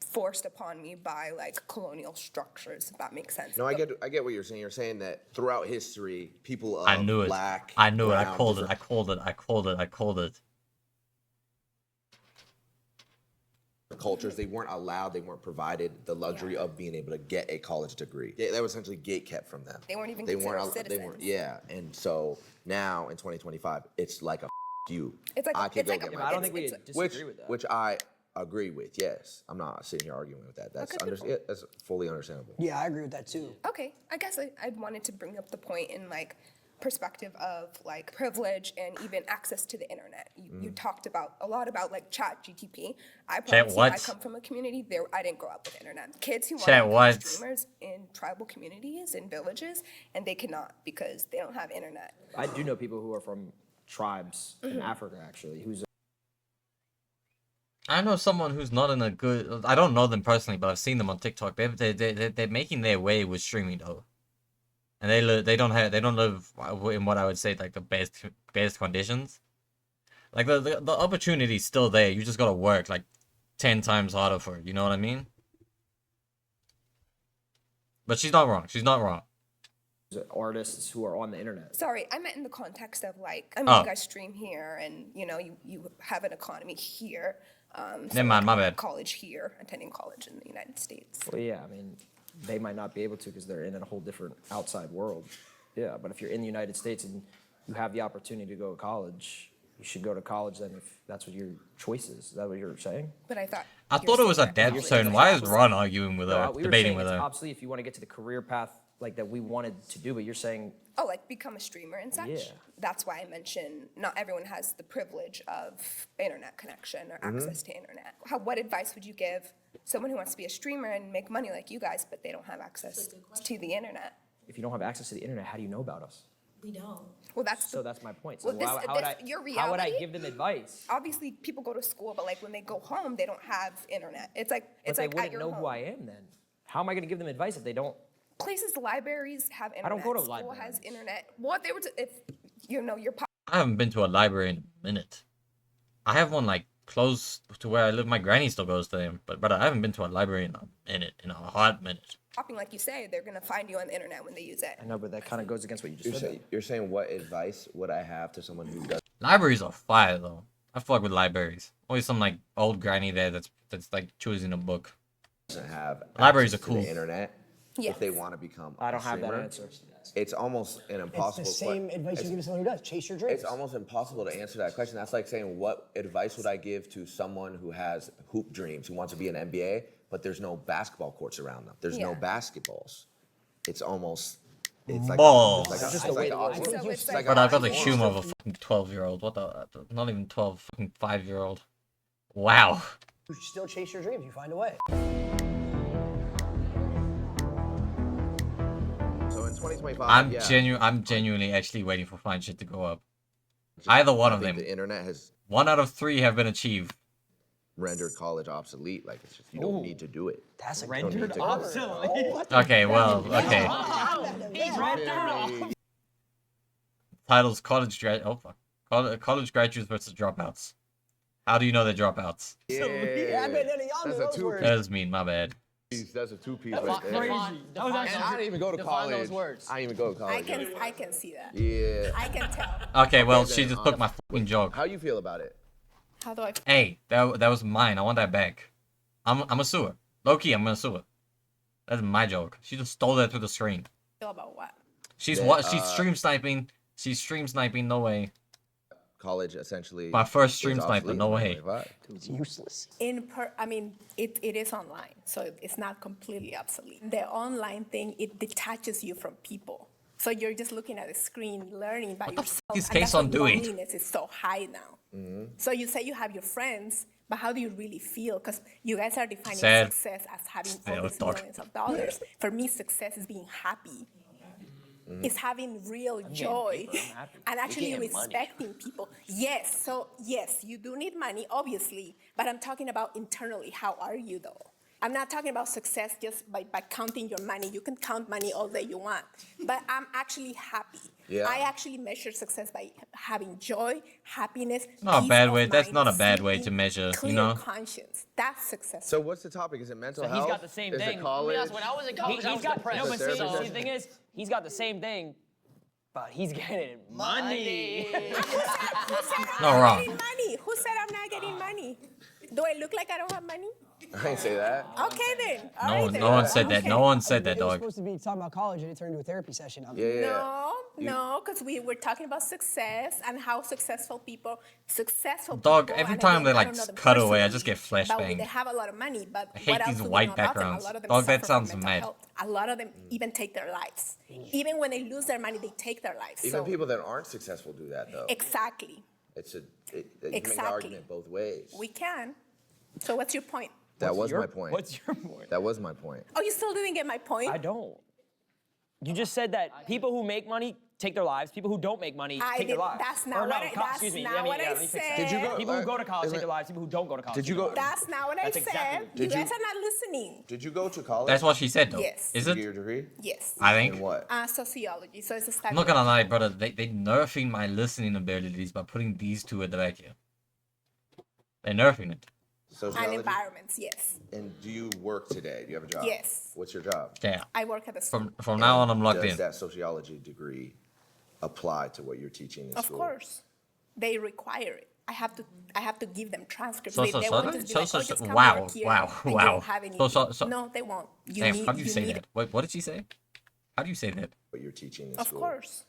forced upon me by like colonial structures, if that makes sense. No, I get what you're saying. You're saying that throughout history, people of I knew it. black, I knew it. I brown, called it. different- I called it. cultures, they weren't allowed, they weren't provided the luxury of being able to get a college degree. They were essentially gate kept from them. They weren't even They considered weren't. They citizens. weren't. Yeah, and so now in 2025, it's like a you. It's like I a- could it's go like a- get Yeah, my but I don't degree. think we It's- disagree with that. Which I agree with. Yes, I'm not sitting here arguing with that. That's Okay, that's fully understandable. Yeah, I agree with that too. Okay, I guess I wanted to bring up the point in like perspective of like privilege and even access to the internet. You talked about a lot about like ChatGPT. I promise you, I what? come from a community there. I didn't grow up with internet. Kids who Chat want to what? become streamers in tribal communities and villages, and they cannot because they don't have internet. I do know people who are from tribes in Africa, actually, who's I know someone who's not in a good. I don't know them personally, but I've seen them on TikTok. They're making their way with streaming though, and they don't live in what I would say like the best conditions. Like the opportunity's still there. You just gotta work like 10 times harder for it. You know what I mean? But she's not wrong. She's not wrong. artists who are on the internet. Sorry, I meant in the context of like, I mean, Oh. you guys stream here and, you know, you have an economy here. Never mind, my bad. College here, attending college in the United States. Well, yeah, I mean, they might not be able to because they're in a whole different outside world. Yeah, but if you're in the United States and you have the opportunity to go to college, you should go to college then if that's what your choice is. Is that what you're saying? But I thought. I thought it was a dead zone. Why is Ron arguing with her, We were debating saying with it's her? obsolete if you want to get to the career path like that we wanted to do, but you're saying Oh, like become a streamer and such? Yeah. That's why I mentioned not everyone has the privilege of internet connection or Mm-hmm. access to internet. What advice would you give someone who wants to be a streamer and make money like you guys, but they don't have access to the internet? if you don't have access to the internet, how do you know about us? We don't. Well, that's So that's my point. So Well, this- how would this- I, your how would I reality- give them advice? obviously people go to school, but like when they go home, they don't have internet. It's like But it's they like at wouldn't your know home. who I am then. How am I going to give them advice if they don't? Places, libraries have internet. I don't go to School has libraries. internet. What they were to, if you know your I haven't been to a library in a minute. I have one like close to where I live. My granny still goes to them, but I haven't been to a library in a minute, in a hot minute. shopping, like you say, they're gonna find you on the internet when they use it. I know, but that kind of goes against what you just said. You're saying what advice would I have to someone who Libraries are fire though. I fuck with libraries. Always some like old granny there that's like choosing a book. doesn't have Libraries access are cool. to the internet Yes. if they want to become I a don't have that streamer, answer. It's almost an impossible It's the same advice you give to someone who does. Chase your dreams. It's almost impossible to answer that question. That's like saying, what advice would I give to someone who has hoop dreams, who wants to be an NBA, but there's no basketball courts around them. There's no Yeah. basketballs. It's almost, it's like Balls. It's like Just a, the it's way like the a- world it's works. So it's like like- But a- I've got the humor of a fucking 12-year-old. What the? Not even 12, fucking 5-year-old. Wow. You still chase your dreams. You find a way. So in 2025, I'm genuinely actually waiting for fine shit to go up. Either one I of think them. the internet has 1 out of 3 have been achieved. rendered college obsolete. Like it's just, you don't need to do it. That's a You don't need Rendered to go. obsolete. Okay, well, okay. Titles college college graduates versus dropouts. How do you know they're dropouts? Yeah, I bet none of y'all that's know a those words. That was mean, my bad. That's a two-piece right there. Define And I didn't even go to define college. those words. I didn't even go to college. I can see that. Yeah. I can tell. Okay, well, Okay, she then, just took my fucking joke. How you feel about it? How do I Hey, that was mine. I want that back. I'm a sewer. Low key, I'm gonna sue her. That's my joke. She just stole that through the screen. feel about what? She's Yeah, what? She's stream sniping. She's stream sniping. No way. College essentially. My first is stream sniper, obsolete no in way. 2025. It's useless. I mean, it is online, so it's not completely obsolete. The online thing, it detaches you from people. So you're just looking at a screen, learning by yourself. is and that's Kason why doing? loneliness is so high now. So you say you have your friends, but how do you really feel? Because you guys are defining Sad. success as having Yeah, all let's these talk. millions of dollars. For me, success is being happy. It's having real joy and actually getting money. respecting people. Yes, so yes, you do need money, obviously, but I'm talking about internally. How are you though? I'm not talking about success just by counting your money. You can count money all day you want, but I'm actually happy. Yeah. I actually measure success by having joy, happiness. Not a peace bad of way. That's mind, not a bad way to sleeping, measure, you clear know? conscience. That's success. So what's the topic? Is it mental So health? he's got the same Is thing. it college? Yes, when I was in college, I He's was got depressed. no, but see, Therapy the session. thing is, he's got the same thing, but he's getting money. Who said No, I'm wrong. not getting money? Who said I'm not getting money? Do I look like I don't have money? I ain't say that. Okay then. All No right one, then. no one said that. Okay. No one said that, It was dog. supposed to be talking about college and it turned into a therapy session. No, because we were talking about success and how successful Dog, people, every and time again, they I like don't know them cut away, I personally, just get but flashbanged. they have a lot of money, but I hate what else these do we white know about them? backgrounds. A lot of them Dog, that suffer from sounds mental mad. health. A lot of them even take their lives. Even when they lose their money, they take their lives. Even So people that aren't successful do that though. exactly, You can make the Exactly. argument both ways. we can. So what's your point? That was my point. What's your point? That was my point. Oh, you still didn't get my point? I don't. You just said that people who make money take their lives. People who don't make money I take their did- lives. that's not Or no, what I- co- that's excuse me. not Let me, what I let me fix that. said. Did you go- People who go to college is take it- their lives. People who don't go to college. Did you take their go- lives. That's not what I That's said. exactly- You Did you- guys are not listening. Did you go to college? That's what she said, though. Yes. Is Did you it? get your degree? Yes. I think. In what? Sociology. So it's a study. I'm not gonna lie, brother. They nerfing my listening abilities by putting these two at the back here. They're nerfing it. And Sociology? environments, yes. And do you work today? Do you have a job? Yes. What's your job? Yeah. I work at a school. From now on, I'm locked Does in. that sociology degree apply to what you're teaching in Of school? course. They require it. I have to give them transcripts. So- they so- won't so- just be so- like, so- oh, just come wow, work here wow, and wow. You don't have anything. So- No, they won't. You Hey, need, how do you say need that? Wait, what did she say? How do you say that? What you're teaching in Of school? course.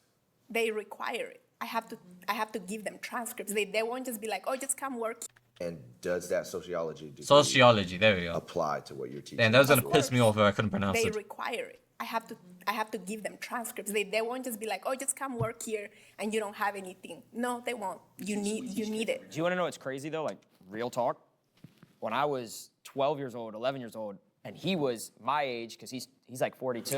They require it. I have to give them transcripts. They won't just be like, oh, just come work. And does that sociology degree Sociology. There we go. apply to what you're teaching? And that was in gonna school? piss me off if I couldn't pronounce They it. require it. I have to give them transcripts. They won't just be like, oh, just come work here and you don't have anything. No, they won't. You need it. Do you want to know what's crazy though? Like real talk. When I was 12 years old, 11 years old, and he was my age because he's like 42.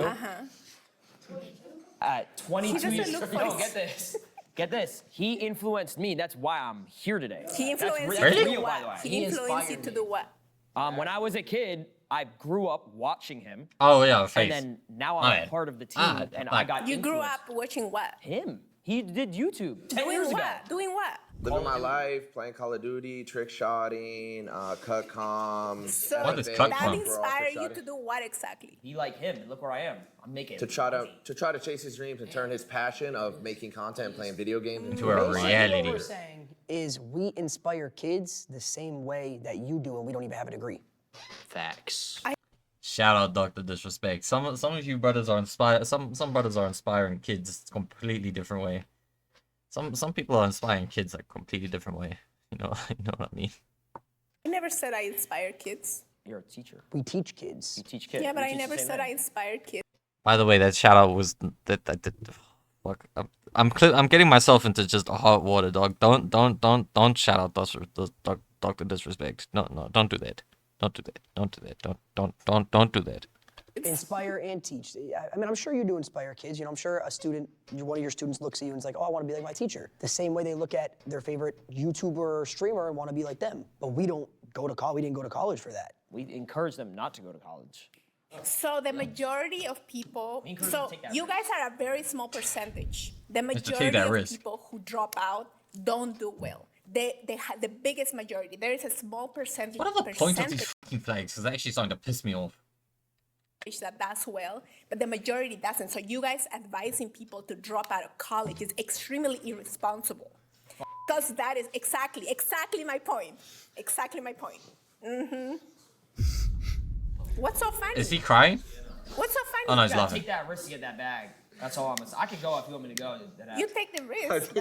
At 22 doesn't years look no, 40. get this. Get this. He influenced me. That's why I'm here today. He influenced That's you real, to do real, by the way. what? He influenced you to do what? When I was a kid, I grew up watching him. Oh yeah, face. And then now I'm Oh, a yeah. part of the team, Ah, and I like- got You grew influenced. up watching what? Him. He did YouTube 10 years Doing ago. what? Doing what? Living my life, playing Call of Duty, trick shotting, cut comms. So What is everything. cut that com? inspired you Trick-shotting. to do what exactly? Be like him, and look where I am. I'm making To try to chase his dreams and turn his passion of making content, playing video games To a Basically, reality. What we're saying is we inspire kids the same way that you do, and we don't even have a degree. Facts. Shout out Dr. Disrespect. Some of you brothers are inspired. Some brothers are inspiring kids completely different way. Some people are inspiring kids a completely different way. You know what I mean? I never said I inspire kids. You're a teacher. We teach kids. You teach kids. Yeah, but We I teach the never same said way. I inspired kids. By the way, that shout out was that fuck. I'm getting myself into just hot water, dog. Don't shout out Dr. Disrespect. No, don't do that. Don't do that. Don't do that. Don't do that. Inspire and teach. I mean, I'm sure you do inspire kids. You know, I'm sure one of your students looks at you and is like, oh, I want to be like my teacher. The same way they look at their favorite YouTuber or streamer and want to be like them. But we don't go to college. We didn't go to college for that. We encourage them not to go to college. So the majority of people, encourage so them to take that you risk. guys are a very small percentage. The to take majority that of risk. people who drop out don't do well. They have the biggest majority. There is a small percentage. What are the point of these fucking flags? Because they're actually starting to piss me off. That does well, but the majority doesn't. So you guys advising people to drop out of college is extremely irresponsible. Because that is exactly my point. Exactly my point. What's so funny? Is he crying? What's so funny? Oh no, he's You gotta laughing. take that risk to get that bag. That's all I'm gonna say. I can go if you want me to go. You take the risk.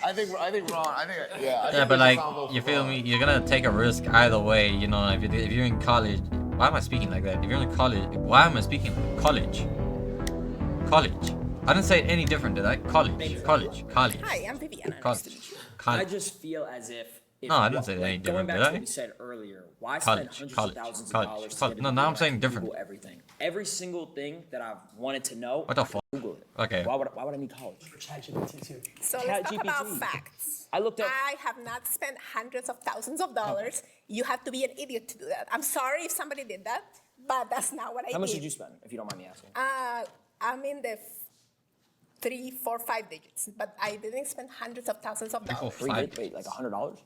I think Ron. Yeah, but like, you feel me? You're gonna take a risk either way. You know, if you're in college, why am I speaking like that? If you're in college, why am I speaking college? College. I didn't say it any different, did I? College. Hi, I'm Viviana. College. I just feel as if. No, I didn't say that any Going different, back did to I? what we said earlier, why spend hundreds of thousands of dollars to get a No, degree now I'm when I saying can different. Google everything. Every single thing that I've wanted to know, What the fuck? Google it. Okay. Why would I need college? ChatGPT too. So let's talk about ChatGPT. facts. I looked up. I have not spent hundreds of thousands of dollars. You have to be an idiot to do that. I'm sorry if somebody did that, but that's not what I did. How much did you spend, if you don't mind me asking? I'm in the 3, 4, 5 digits, but I didn't spend hundreds of thousands of dollars. Wait, like $100?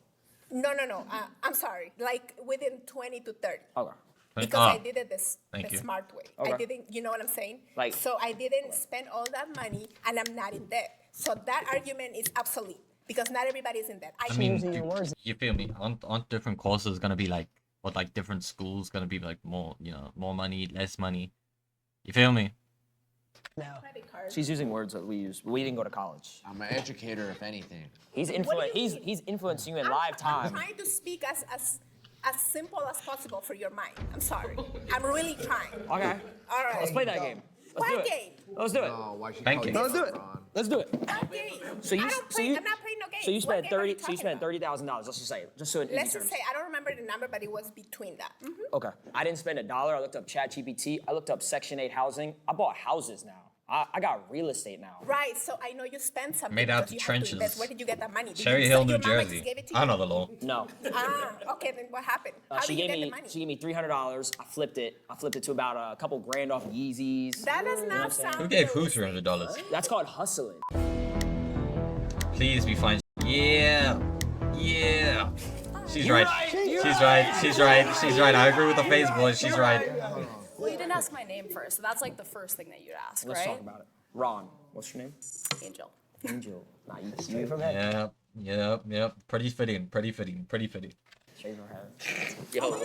No. I'm sorry. Like within 20 to 30. Okay. Because I did it Thank the you. smart way. Okay. I didn't, you know what I'm saying? Like- So I didn't spend all that money and I'm not in debt. So that argument is obsolete because not everybody is in debt. I mean, you feel me? Aren't different courses gonna be like what like different schools gonna be like more, you know, more money, less money. You feel me? Now. She's using words that we use. We didn't go to college. I'm an educator, if anything. He's he's influencing you in live I'm time. trying to speak as simple as possible for your mind. I'm sorry. I'm really trying. Okay. All right. Let's play that game. Let's do What it. game? Let's do it. Oh, why she Thank call you. Let's do it. Ron? Let's do it. What game? So you, I don't so play, you, I'm not playing no game. so you What spent game are 30. you So you spent talking $30,000. Let's just say, just so in about? Let's easy just terms. say I don't remember the number, but it was between that. Okay. I didn't spend $1. I looked up ChatGPT. I looked up Section 8 housing. I bought houses now. I got real estate now. Right. So I know you spent something. Made out because the you have to trenches. invest. Where did you get that money? Did Cherry you, Hill, so New your mama Jersey. just gave it to I you? know the law. No. Okay. Then what happened? How She did you gave get me the money? she gave me $300. I flipped it. I flipped it to about a couple grand off Yeezys. That does You know what I'm not saying? sound. Who gave who good. $300? That's called hustling. Please be fine. Yeah. Yeah. She's You're right. right. She's right. She's right. She's right. I agree with the face boy. She's right. Well, you didn't ask my name first, so that's like the first thing that you'd ask, Let's right? talk about it. Ron, what's your name? Angel. Angel. Nah, you Straight from head. Yep. Pretty fitting. Straight from head. Yo.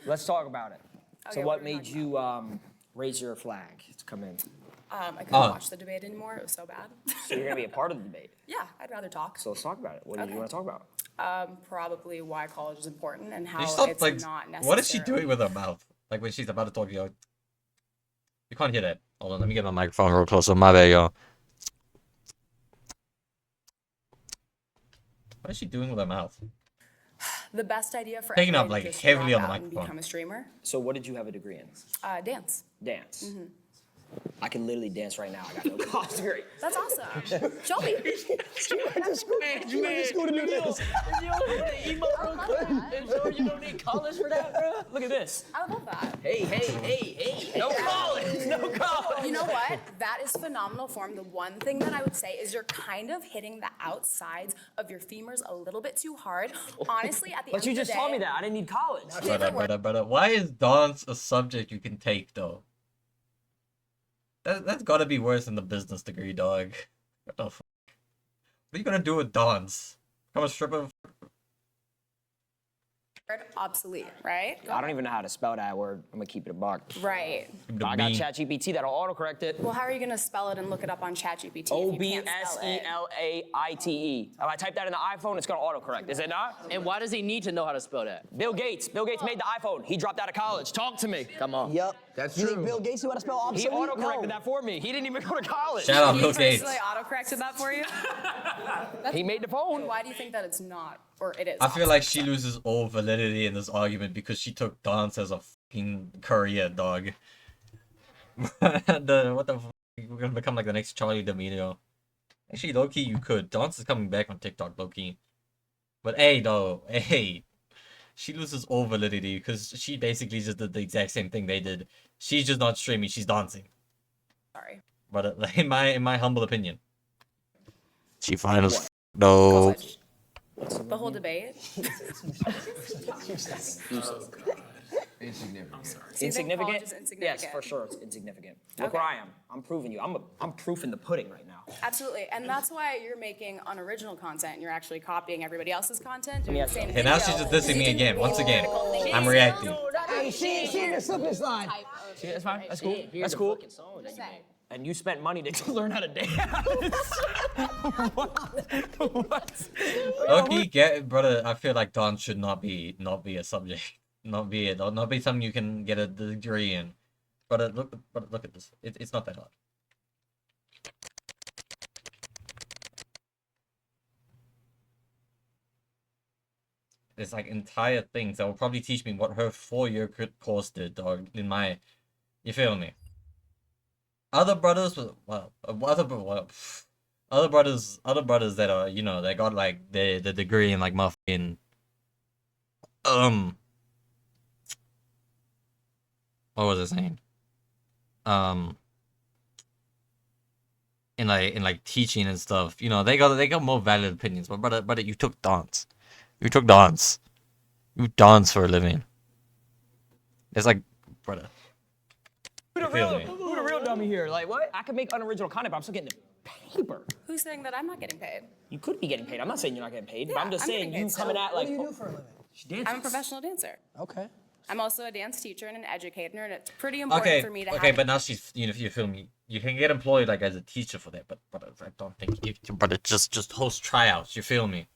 Let's talk about it. So Okay, what what are we made you raise your flag to come in? I couldn't Oh. watch the debate anymore. It was so bad. So you're gonna be a part of the debate. Yeah, I'd rather talk. So let's talk about it. What do you Okay. want to talk about? Probably why college is important and how You stop, it's like, not necessary. what is she doing with her mouth? Like when she's about to talk to you. You can't hear that. Hold on, let me get my microphone real close. My bad, y'all. What is she doing with her mouth? The best idea for Taking up, everybody like, to just heavily drop on the out and microphone. become a streamer. So what did you have a degree in? Dance. Dance. Mm-hmm. I can literally dance right now. I got no college degree. That's awesome. Show me. She went to school to do this. You don't need college for that, bro. Look at this. I love that. Hey. No college. No college. You know what? That is phenomenal form. The one thing that I would say is you're kind of hitting the outsides of your femurs a little bit too hard. Honestly, at the But end you of the just day, told me that. I didn't need college. Brother. Why is dance a subject you can take though? That's gotta be worse than the business degree, dog. What the fuck? What are you gonna do with dance? Become a stripper? obsolete, right? I don't even know how to spell that word. I'm gonna keep it a buck. Right. I got ChatGPT that'll autocorrect it. Well, how are you gonna spell it and look it up on ChatGPT? OBSELAITE. If I type that in the iPhone, it's gonna autocorrect. Is it not? And why does he need to know how to spell that? Bill Gates. Bill Gates made the iPhone. He dropped out of college. Talk to me. Come on. Yep. That's You true. think Bill Gates knew how to spell He obsolete? autocorrected No. that for me. He didn't even go to college. Shout out He Bill Gates. personally auto-corrected that for you? He made the phone. Why do you think that it's not, or it is? I feel like she loses all validity in this argument because she took dance as a fucking career, dog. What the fuck? We're gonna become like the next Charlie D'Amelio. Actually, low-key, you could. Dance is coming back on TikTok, low-key. But hey, though, hey. She loses all validity because she basically just did the exact same thing they did. She's just not streaming, she's dancing. Sorry. But in my humble opinion. She fine as though. The whole debate? Insignificant. So you think Insignificant? college is insignificant? Yes, for sure it's insignificant. Look Okay. where I am. I'm proving you. I'm proof in the pudding right now. Absolutely, and that's why you're making unoriginal content. You're actually copying everybody else's content, doing Yeah. the same And now she's just dissing me again. Once again, I'm reacting. Hey, she in the slippery slide. See, that's fine. That's cool. That's cool. And you spent money to learn how to dance. What? Loki, get brother. I feel like dance should not be a subject, not be something you can get a degree in. But look at this. It's not that hard. There's like entire things that will probably teach me what her 4-year course did, dog. You feel me? Other brothers, other brothers that are, you know, they got like the degree in like motherfucking what was his name? In like teaching and stuff, you know, they got more valid opinions. But brother, you took dance. You dance for a living. It's like, brother. Who the real dummy here? Like what? I could make unoriginal content, but I'm still getting the paper. Who's saying that I'm not getting paid? You could be getting paid. I'm not saying you're not getting paid, but Yeah, I'm just I'm saying getting you paid. coming So at What like. do you do for a living? She dances. I'm a professional dancer. Okay. I'm also a dance teacher and an educator, and it's pretty important Okay, for me to okay, have but now she's, you know, if you feel me, you can get employed like as a teacher for that, but I don't think you, but it just host tryouts. You feel me?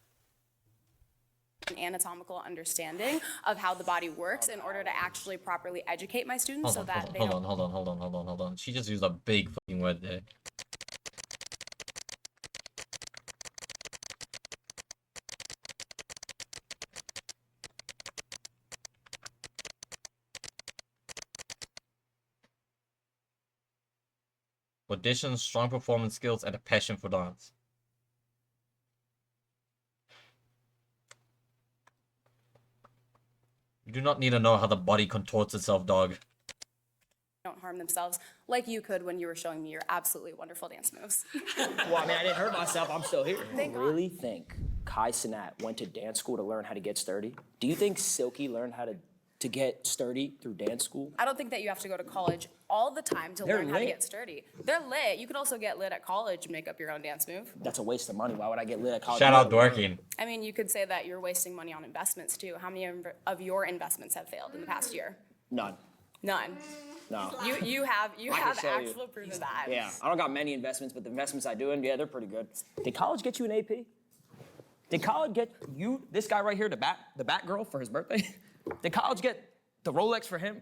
an anatomical understanding of how the body works in order to actually properly educate my students so that they hold don't. on. She just used a big fucking word there. Audition, strong performance skills, and a passion for dance. You do not need to know how the body contorts itself, dog. Don't harm themselves like you could when you were showing me your absolutely wonderful dance moves. Well, I mean, I didn't hurt myself. I'm still here. Thank You really think Kai Cenat went to dance school to learn how to get sturdy? Do you think Silky learned how to get sturdy through dance school? I don't think that you have to go to college all the time to They're learn how to lit. get sturdy. They're lit. You could also get lit at college and make up your own dance move. That's a waste of money. Why would I get lit at college? Shout out Dorking. I mean, you could say that you're wasting money on investments too. How many of your investments have failed in the past year? None. None. No. You have I can have show you. actual proof of that. Yeah, I don't got many investments, but the investments I do, and yeah, they're pretty good. Did college get you an AP? Did college get you, this guy right here, the bat girl for his birthday? Did college get the Rolex for him?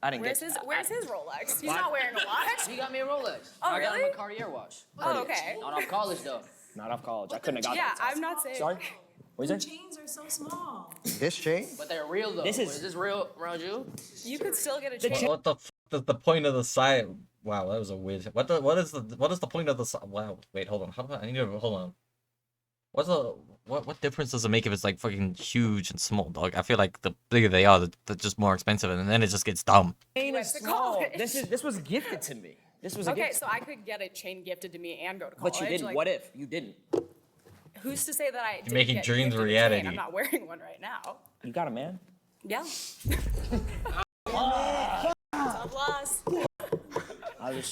I didn't Where's get his Rolex? He's What? not wearing a watch. He got me a Rolex. Oh, I got him really? a Cartier watch. Oh, okay. Not off college though. Not off college. I couldn't have got Yeah, that. I'm not saying. Sorry? What is it? Chains are so small. This chain? But they're real though. This Is this real around you? You could still get a chain. What the f is the point of the side? Wow, that was a weird. What is the point of the side? Wow, wait, hold on. How do I need to hold on? What difference does it make if it's like fucking huge and small, dog? I feel like the bigger they are, they're just more expensive, and then it just gets dumb. Chain went is to small. college. This was gifted to me. This was a Okay, gift. so I could get a chain gifted to me and go to college. But you didn't. Like, What if you didn't? Who's to say that I didn't making get dreams gifted a reality. chain? I'm not wearing one right now. You got a man? Yeah. Applause.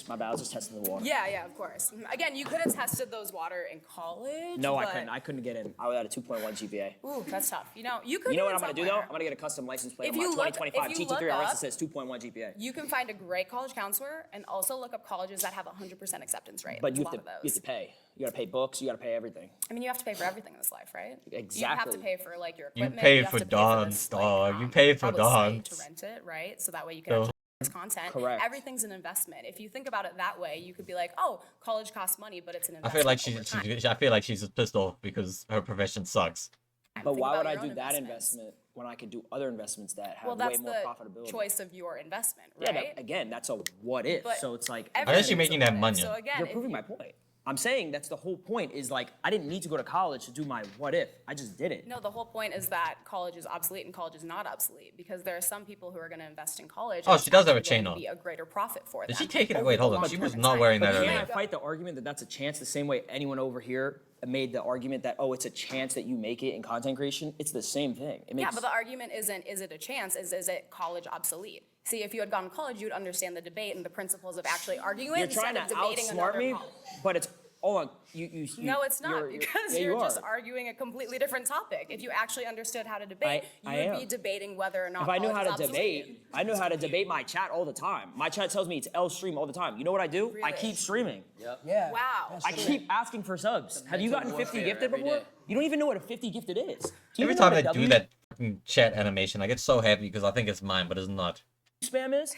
My bad. I was just testing the water. Yeah, of course. Again, you could have tested those water in college. No, I but- couldn't. I couldn't get in. I was at a 2.1 GPA. Ooh, that's tough. You know, you could. You know what in I'm gonna do though? somewhere. I'm gonna get a custom license plate If on my you look- 2025 if you GT3 look RS that up- says 2.1 GPA. You can find a great college counselor and also look up colleges that have 100% acceptance rate. But There's you a have lot to of you those. have to pay. You gotta pay books. You gotta pay everything. I mean, you have to pay for everything in this life, right? You have Exactly. to pay for like your You equipment. pay have for to pay dance, this, dog. You pay for public site dance. to rent it, right? So that way you can So- actually content. Correct. Everything's an investment. If you think about it that way, you could be like, oh, college costs money, but it's an I investment. feel like over time. I feel like she's just pissed off because her profession sucks. But Think why about would I your do own that investments. investment when I could do other investments that have Well, way that's more the profitability? choice of your investment, Yeah, right? but again, that's a what if. But So it's like everything's she making that a what if. money? So again, you're if proving you- my point. I'm saying that's the whole point. Is like I didn't need to go to college to do my what if. I just did it. No, the whole point is that college is obsolete and college is not obsolete because there are some people who are going to invest in college. Oh, and she it's does have a actually chain going on. to be a greater profit for Did them. she take it? over Wait, the hold on. long She term was in not time. wearing that But earlier. can't I fight the argument that that's a chance the same way anyone over here made the argument that, oh, it's a chance that you make it in content creation? It's the same thing. It makes, Yeah, but the argument isn't, is it a chance, is it college obsolete? See, if you had gone to college, you'd understand the debate and the principles of actually arguing you're instead trying to of debating outsmart another me, college. but it's, hold on, you No, it's not, because yeah, you're you just are. arguing a completely different topic. If you actually understood how to debate, I you would be am. debating whether or not If I knew college how is to obsolete. debate, I know how to debate my chat all the time. My chat tells me it's L stream all the time. You know what I do? I Really? keep streaming. Yeah. Wow. I keep asking for subs. Have you gotten 50 warfare gifted every before? day. You don't even know what a 50 gifted is. Do you Every even know time what I a do W that fucking chat animation, I get so happy because I think it's mine, but it's not. spam is?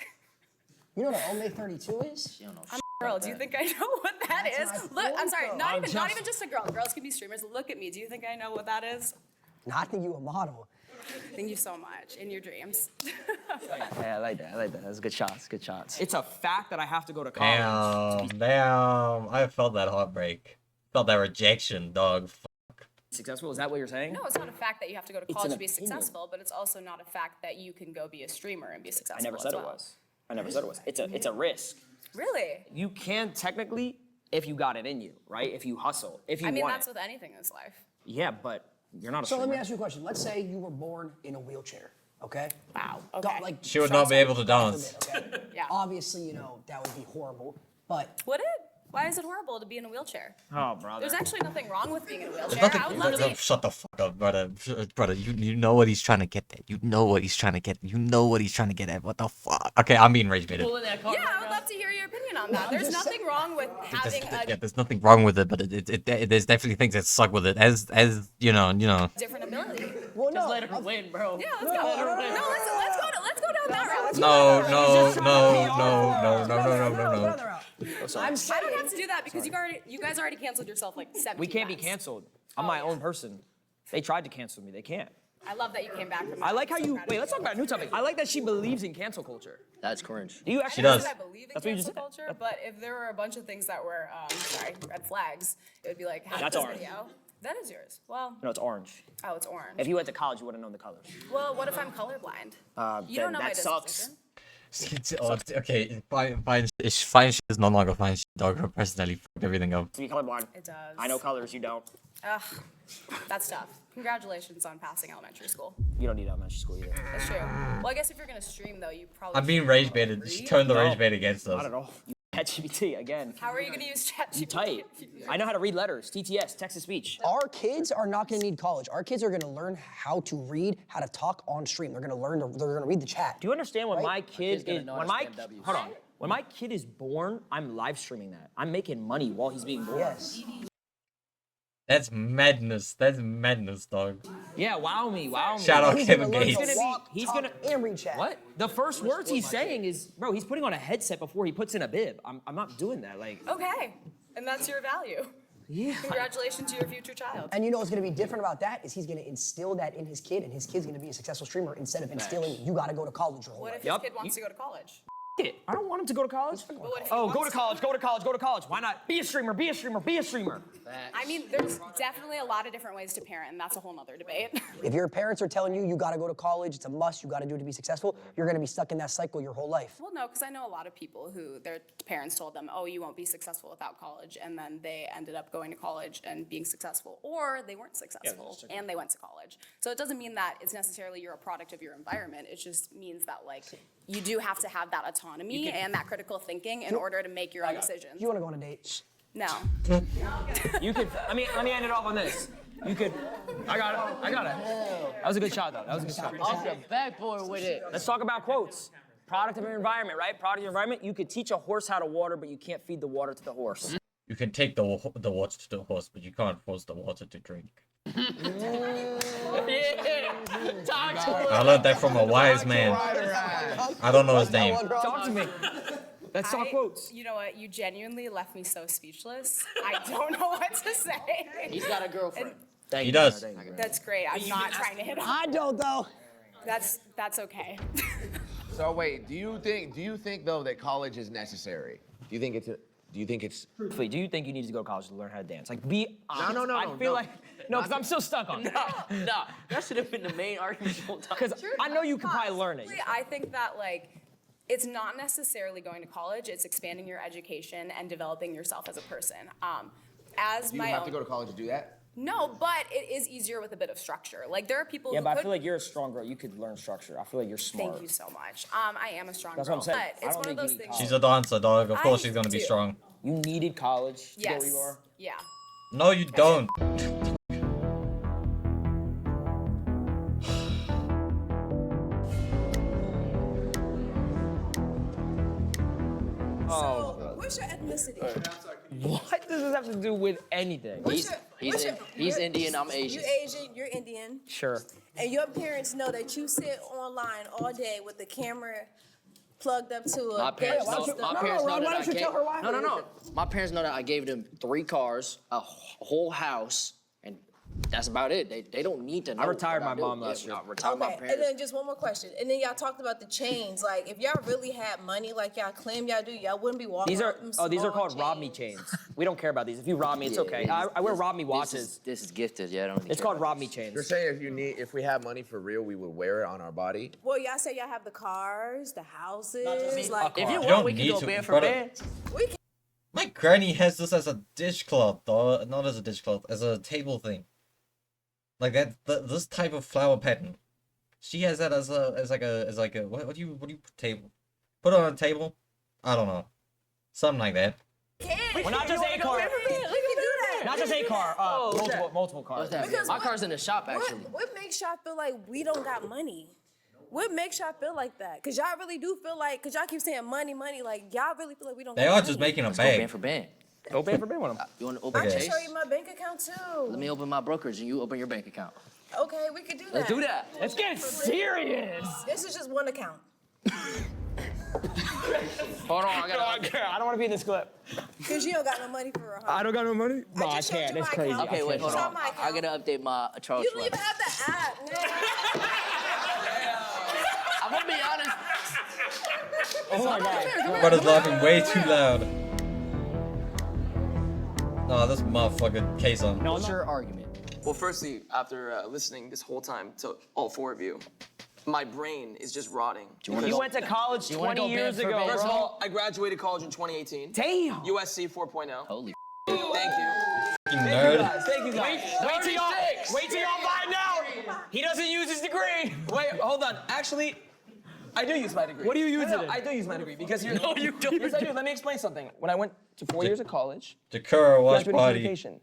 You know what an Ome 32 is? I'm a girl. Do you think I know what that is? my Look, I'm sorry, point, not though. even just a girl. Girls can be streamers. Look at me. Do you think I know what that is? No, I think you a model. Thank you so much. In your dreams. Yeah, I like that. I like that. That's good shots. Good shots. It's a fact that I have to go to college. Damn. I felt that heartbreak. Felt that rejection, dog. Successful? Is that what you're saying? No, it's not a fact that you have to go to It's college an to be opinion. successful, but it's also not a fact that you can go be a streamer and be I successful. never as said it well. was. I never said it was. It's a risk. Really? You can technically if you got it in you, right? If you hustle, if you I mean, want that's it. with anything in this life. Yeah, but you're not a So let me streamer. ask you a question. Let's say you were born in a wheelchair, okay? Wow. Don't- Okay. like, She would not be able to God dance. forbid, okay? Yeah. Obviously, that would be horrible. But Would it? Why is it horrible to be in a wheelchair? Oh, brother. There's actually nothing wrong with being in a There's wheelchair. I would love nothing. to. Shut the fuck up, brother. Brother, you know what he's trying to get at. You know what he's trying to get. You know what he's trying to get at. What the fuck? Okay, I'm being rage baited. Yeah, I would love to hear your opinion on that. There's nothing wrong with having Yeah, there's nothing wrong with it, but there's definitely things that suck with it. As you know. a different ability. Well, Just let her win, bro. Yeah, let's go. No, let's go down that route. No. I don't have to do that because you guys already canceled yourself like 17 We can't be times. canceled. I'm my own person. They tried to cancel me. They can't. I love that you came back from I like how you. Wait, let's talk about a new topic. I like that she believes in cancel culture. That's cringe. Do you actually? She does. I believe in That's what you just cancel said. culture, but if there were a bunch of things that were, red flags, it would be like, how That's this ours. video? That is yours. Well, No, it's orange. oh, it's orange. If you went to college, you would have known the colors. Well, what if I'm colorblind? You Then don't know my that sucks. disposition. Okay, fine shit is no longer fine shit, dog. Her personality fucked everything up. To be colorblind. It does. I know colors. You don't. Ugh, that's tough. Congratulations on passing elementary school. You don't need elementary school either. That's true. Well, I guess if you're gonna stream though, you probably. I'm being should rage probably baited. She read. turned the No. rage bait against us. Not at all. You ChatGPT again. How are you gonna use ChatGPT? You type. I know how to read letters. TTS, text to speech. Our kids are not going to need college. Our kids are going to learn how to read, how to talk on stream. They're going to learn. They're going to read the chat. Do you understand when Right? my kid gonna is know when how to my spam Ws. hold on when my kid is born? I'm live streaming that. I'm making money while he's being born. Yes. That's madness. That's madness, dog. Yeah. Wow me. Wow me. Shout out He's Kevin gonna learn to Gates. walk, He's talk, gonna- and read chat. What? The first words he's saying is, bro, he's putting on a headset before he puts in a bib. I'm not doing that. Like, Okay, and that's your value. yeah. Congratulations to your future child. And you know what's going to be different about that is he's going to instill that in his kid, and his kid's going to be a successful streamer instead of instilling you got to go to college your whole What life. if Yup. his kid wants to go to college? It. I don't want him to go to college. what if he Oh, go wants to college, go to college, go to college. Why not? Be a streamer, be a streamer, be a streamer. I mean, there's definitely a lot of different ways to parent, and that's a whole nother debate. If your parents are telling you got to go to college, it's a must, you got to do it to be successful, you're going to be stuck in that cycle your whole life. Well, no, because I know a lot of people who their parents told them, oh, you won't be successful without college, and then they ended up going to college and being successful, or they weren't successful and they went to college. So it doesn't mean that it's necessarily you're a product of your environment. It just means that, like, you do have to have that autonomy and that critical thinking in order to make your own decisions. You want to go on a date? No. You could. I mean, let me end it off on this. You could. I got it. I got it. That was a good shot, though. That was a good shot. Off the backboard with it. Let's talk about quotes. Product of your environment, right? Product of your environment. You could teach a horse how to water, but you can't feed the water to the horse. You can take the water to the horse, but you can't force the water to drink. I learned that from a wise man. I don't know his name. Talk to me. Let's talk quotes. You know what? You genuinely left me so speechless. I don't know what to say. He's got a girlfriend. Thank He you, does. Thank you. That's great. I'm not trying to hit on. I don't though. That's okay. So wait, do you think though that college is necessary? Do you think it's Wait, do you think you need to go to college to learn how to dance? Like, be honest. no, I feel like no, because I'm still stuck on that. Nah, that should have been the main argument the whole time. Because I know you could probably learn it. I think that, like, it's not necessarily going to college. It's expanding your education and developing yourself as a person. As do you my have own. to go to college to do that? No, but it is easier with a bit of structure. Like, there are people Yeah, who but I could. feel like you're a strong girl. You could learn structure. I feel like you're smart. Thank you so much. I am a strong That's girl, what I'm saying. but I it's don't one of think you those need things. college. She's a dancer, dog. Of course I she's gonna be do. strong. You needed college to Yes. get where you are. Yeah. No, you don't. Oh, What's your ethnicity? what does this have to do with anything? He's Indian, I'm Asian. You Asian, you're Indian, Sure. and your parents know that you sit online all day with the camera plugged up to a My parents gas know. system. My parents know Why that don't I you gave. tell her why? No. My parents know that I gave them 3 cars, a whole house, and that's about it. They don't need to know. I retired what my do. mom last year. I retired my Okay, parents. and then just one more question. And then y'all talked about the chains. Like, if y'all really had money like y'all claim y'all do, y'all wouldn't be walking These are around with them these are small called rob me chains. chains. We don't care about these. If you rob me, it's Yeah, okay. yeah, I wear rob me watches. This is gifted. Yeah, I don't. Really It's care called about rob me this. chains. You're saying if we have money for real, we would wear it on our body? Well, y'all say y'all have the cars, the houses. Like, If you You don't want, we can need go to, bed for brother. bed. we can. My granny has this as a dishcloth, dog. Not as a dishcloth, as a table thing. Like that, this type of flower pattern. She has that as like a what do you put table? Put it on a table? I don't know, something like that. can. Well, not just a car. We can do that. Not just a car. Multiple cars. What's that? Because My car's in the shop, actually. What makes y'all feel like we don't got money? What makes y'all feel like that? Cause y'all really do feel like, cause y'all keep saying money, like y'all really feel like we don't. They got are money. just making a Let's go bag. band for band. Go band for band with them. You want to open I a can Chase? show you my bank account too. Let me open my brokerage and you open your bank account. Okay, we could do that. Let's do that. Let's get serious. This is just one account. Hold on, I don't want to be in this clip. Cause you don't got no money for a I don't got no money? No, I just showed can't. you That's my crazy. account. Okay, wait, hold Show on. my account. I gotta update my Charles You don't even Schwab. have the app, man. I'm gonna be honest. Oh my God. Brother's laughing way too loud. Oh, this motherfucker case on. What's your argument? Well, firstly, after listening this whole time to all four of you, my brain is just rotting. You went to college 20 years ago, First of bro. all, I graduated college in 2018. Damn. USC 4.0. Holy Thank you. Fucking nerd. Thank you guys. Wait till y'all find out. He doesn't use his degree. Wait, hold on. Actually, I do use my degree. What do you use No, it in? I do use my degree because you're. No, you don't. Yes, I do. Let me explain something. When I went to 4 years of college, Jakura watch graduated party. communication,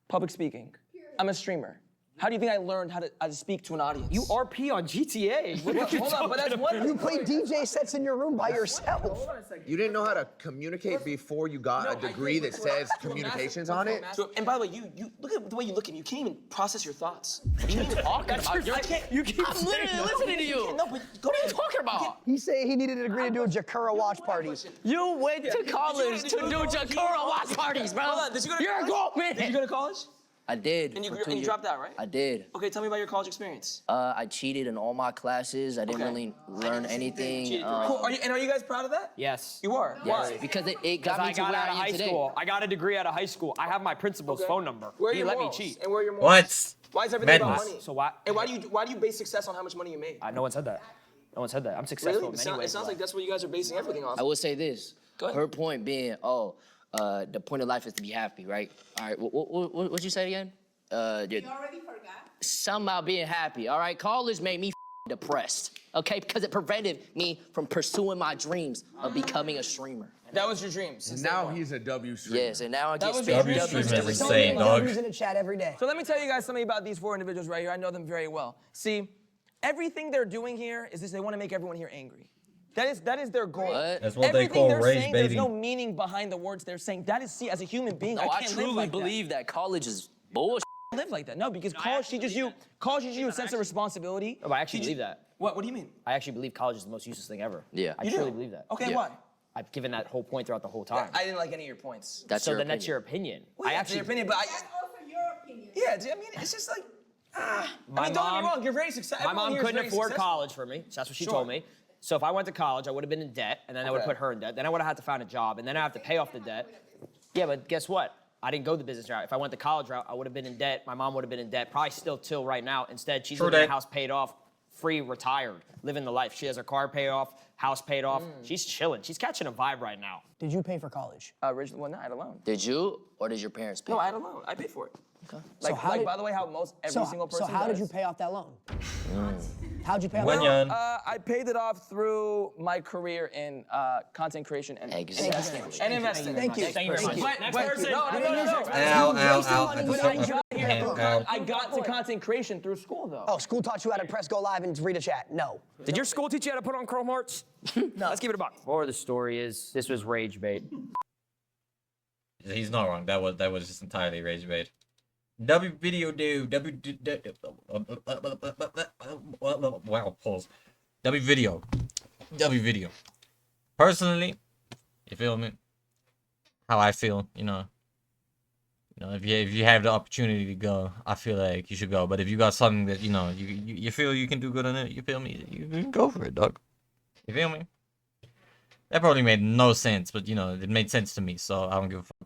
public speaking. I'm a streamer. How do you think I learned how to speak to an audience? You RP on GTA. What are you Hold on, but that's talking one. about? You play DJ sets in your room by yourself. You didn't know how to communicate before you got a degree that says communications on it? So, and by the way, you look at the way you look at me. You can't even process your thoughts. What are you even talking about? You keep I'm literally listening to you. No, but What are you talking about? He's saying he needed a degree to do a Jakura watch party. You went to college Did to you do go to Jakura watch parties, bro. Hold on, did you go to You're a college? grown man. Did you go to college? I did. And you, for and 2 you years. dropped out, right? I did. Okay, tell me about your college experience. I cheated in all my classes. I didn't Okay. really learn anything. Cool. Are you guys proud of that? Yes. You are. Yes, Why? because it got me I to got where out I of am high today. school. I got a degree out of high school. I have my principal's phone number. Where are He your let me morals? cheat. And where are your morals? What? Why is everything about Madness. money? So why? And why do you base success on how much money you made? No one said that. No one said that. I'm successful Really? in many ways. It sounds like that's what you guys are basing everything off. I will say this. Go ahead. Her point being, the point of life is to be happy, right? All right. What'd you say again? You already forgot. Something about being happy. All right. College made me depressed. Okay, because it prevented me from pursuing my dreams of becoming a streamer. That was your dreams. And now he's a W streamer. Yes, and now I get was spent W W's streamer every is single insane, day. dog. Who's in the chat every day. So let me tell you guys something about these four individuals right here. I know them very well. See, everything they're doing here is this: they want to make everyone here angry. That is their goal. What? That's what they Everything call they're rage saying, there's baiting. no meaning behind the words they're saying. That is, see, as a human being, No, I I can't truly live like believe that college is bullshit. that. Live like that. No, because college teaches you a sense of responsibility. No, I actually believe that. What do you mean? I actually believe college is the most useless thing ever. Yeah. I You truly do? believe that. Okay, Yeah. why? I've given that whole point throughout the whole time. I didn't like any of your points. That's so your then that's opinion. your opinion. Well, I yeah, actually. your opinion, but That's also your opinion. yeah, I mean, it's just like, I My mean, don't get mom- me wrong, you're very successful. My mom couldn't afford college for me, so that's what she Sure. told me. So if I went to college, I would have been in debt, and then I would have Okay. put her in debt. Then I would have had to find a job, and then I have to pay off the debt. Yeah, but guess what? I didn't go the business route. If I went the college route, I would have been in debt. My mom would have been in debt, probably still till right now. Instead, she's True living in a that. house paid off, free, retired, living the life. She has her car paid off, house paid off. She's chilling. She's catching a vibe right now. Did you pay for college? Original one, no, I had a loan. Did you, or did your parents pay? No, I had a loan. I paid for it. Okay. Like, how did- by the way, how most every single person So how did does. you pay off that loan? How'd you pay off When that you- loan? I paid it off through my career in content creation and Exactly. and investing. Thank you. Thank you very much. But, Next person. no. Ow, ow, ow. I got to content creation through school, though. Oh, school taught you how to press go live and read a chat? No. Did your school teach you how to put on Chrome Hearts? No. Let's keep it a buck. Or the story is, this was rage bait. He's not wrong. That was just entirely rage bait. W video dude. Wow, pause. W video. Personally, you feel me? How I feel, you know, if you have the opportunity to go, I feel like you should go. But if you got something that you feel you can do good on it, you feel me? You can go for it, dog. You feel me? That probably made no sense, but it made sense to me, so I don't give a fuck.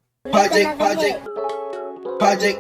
Project.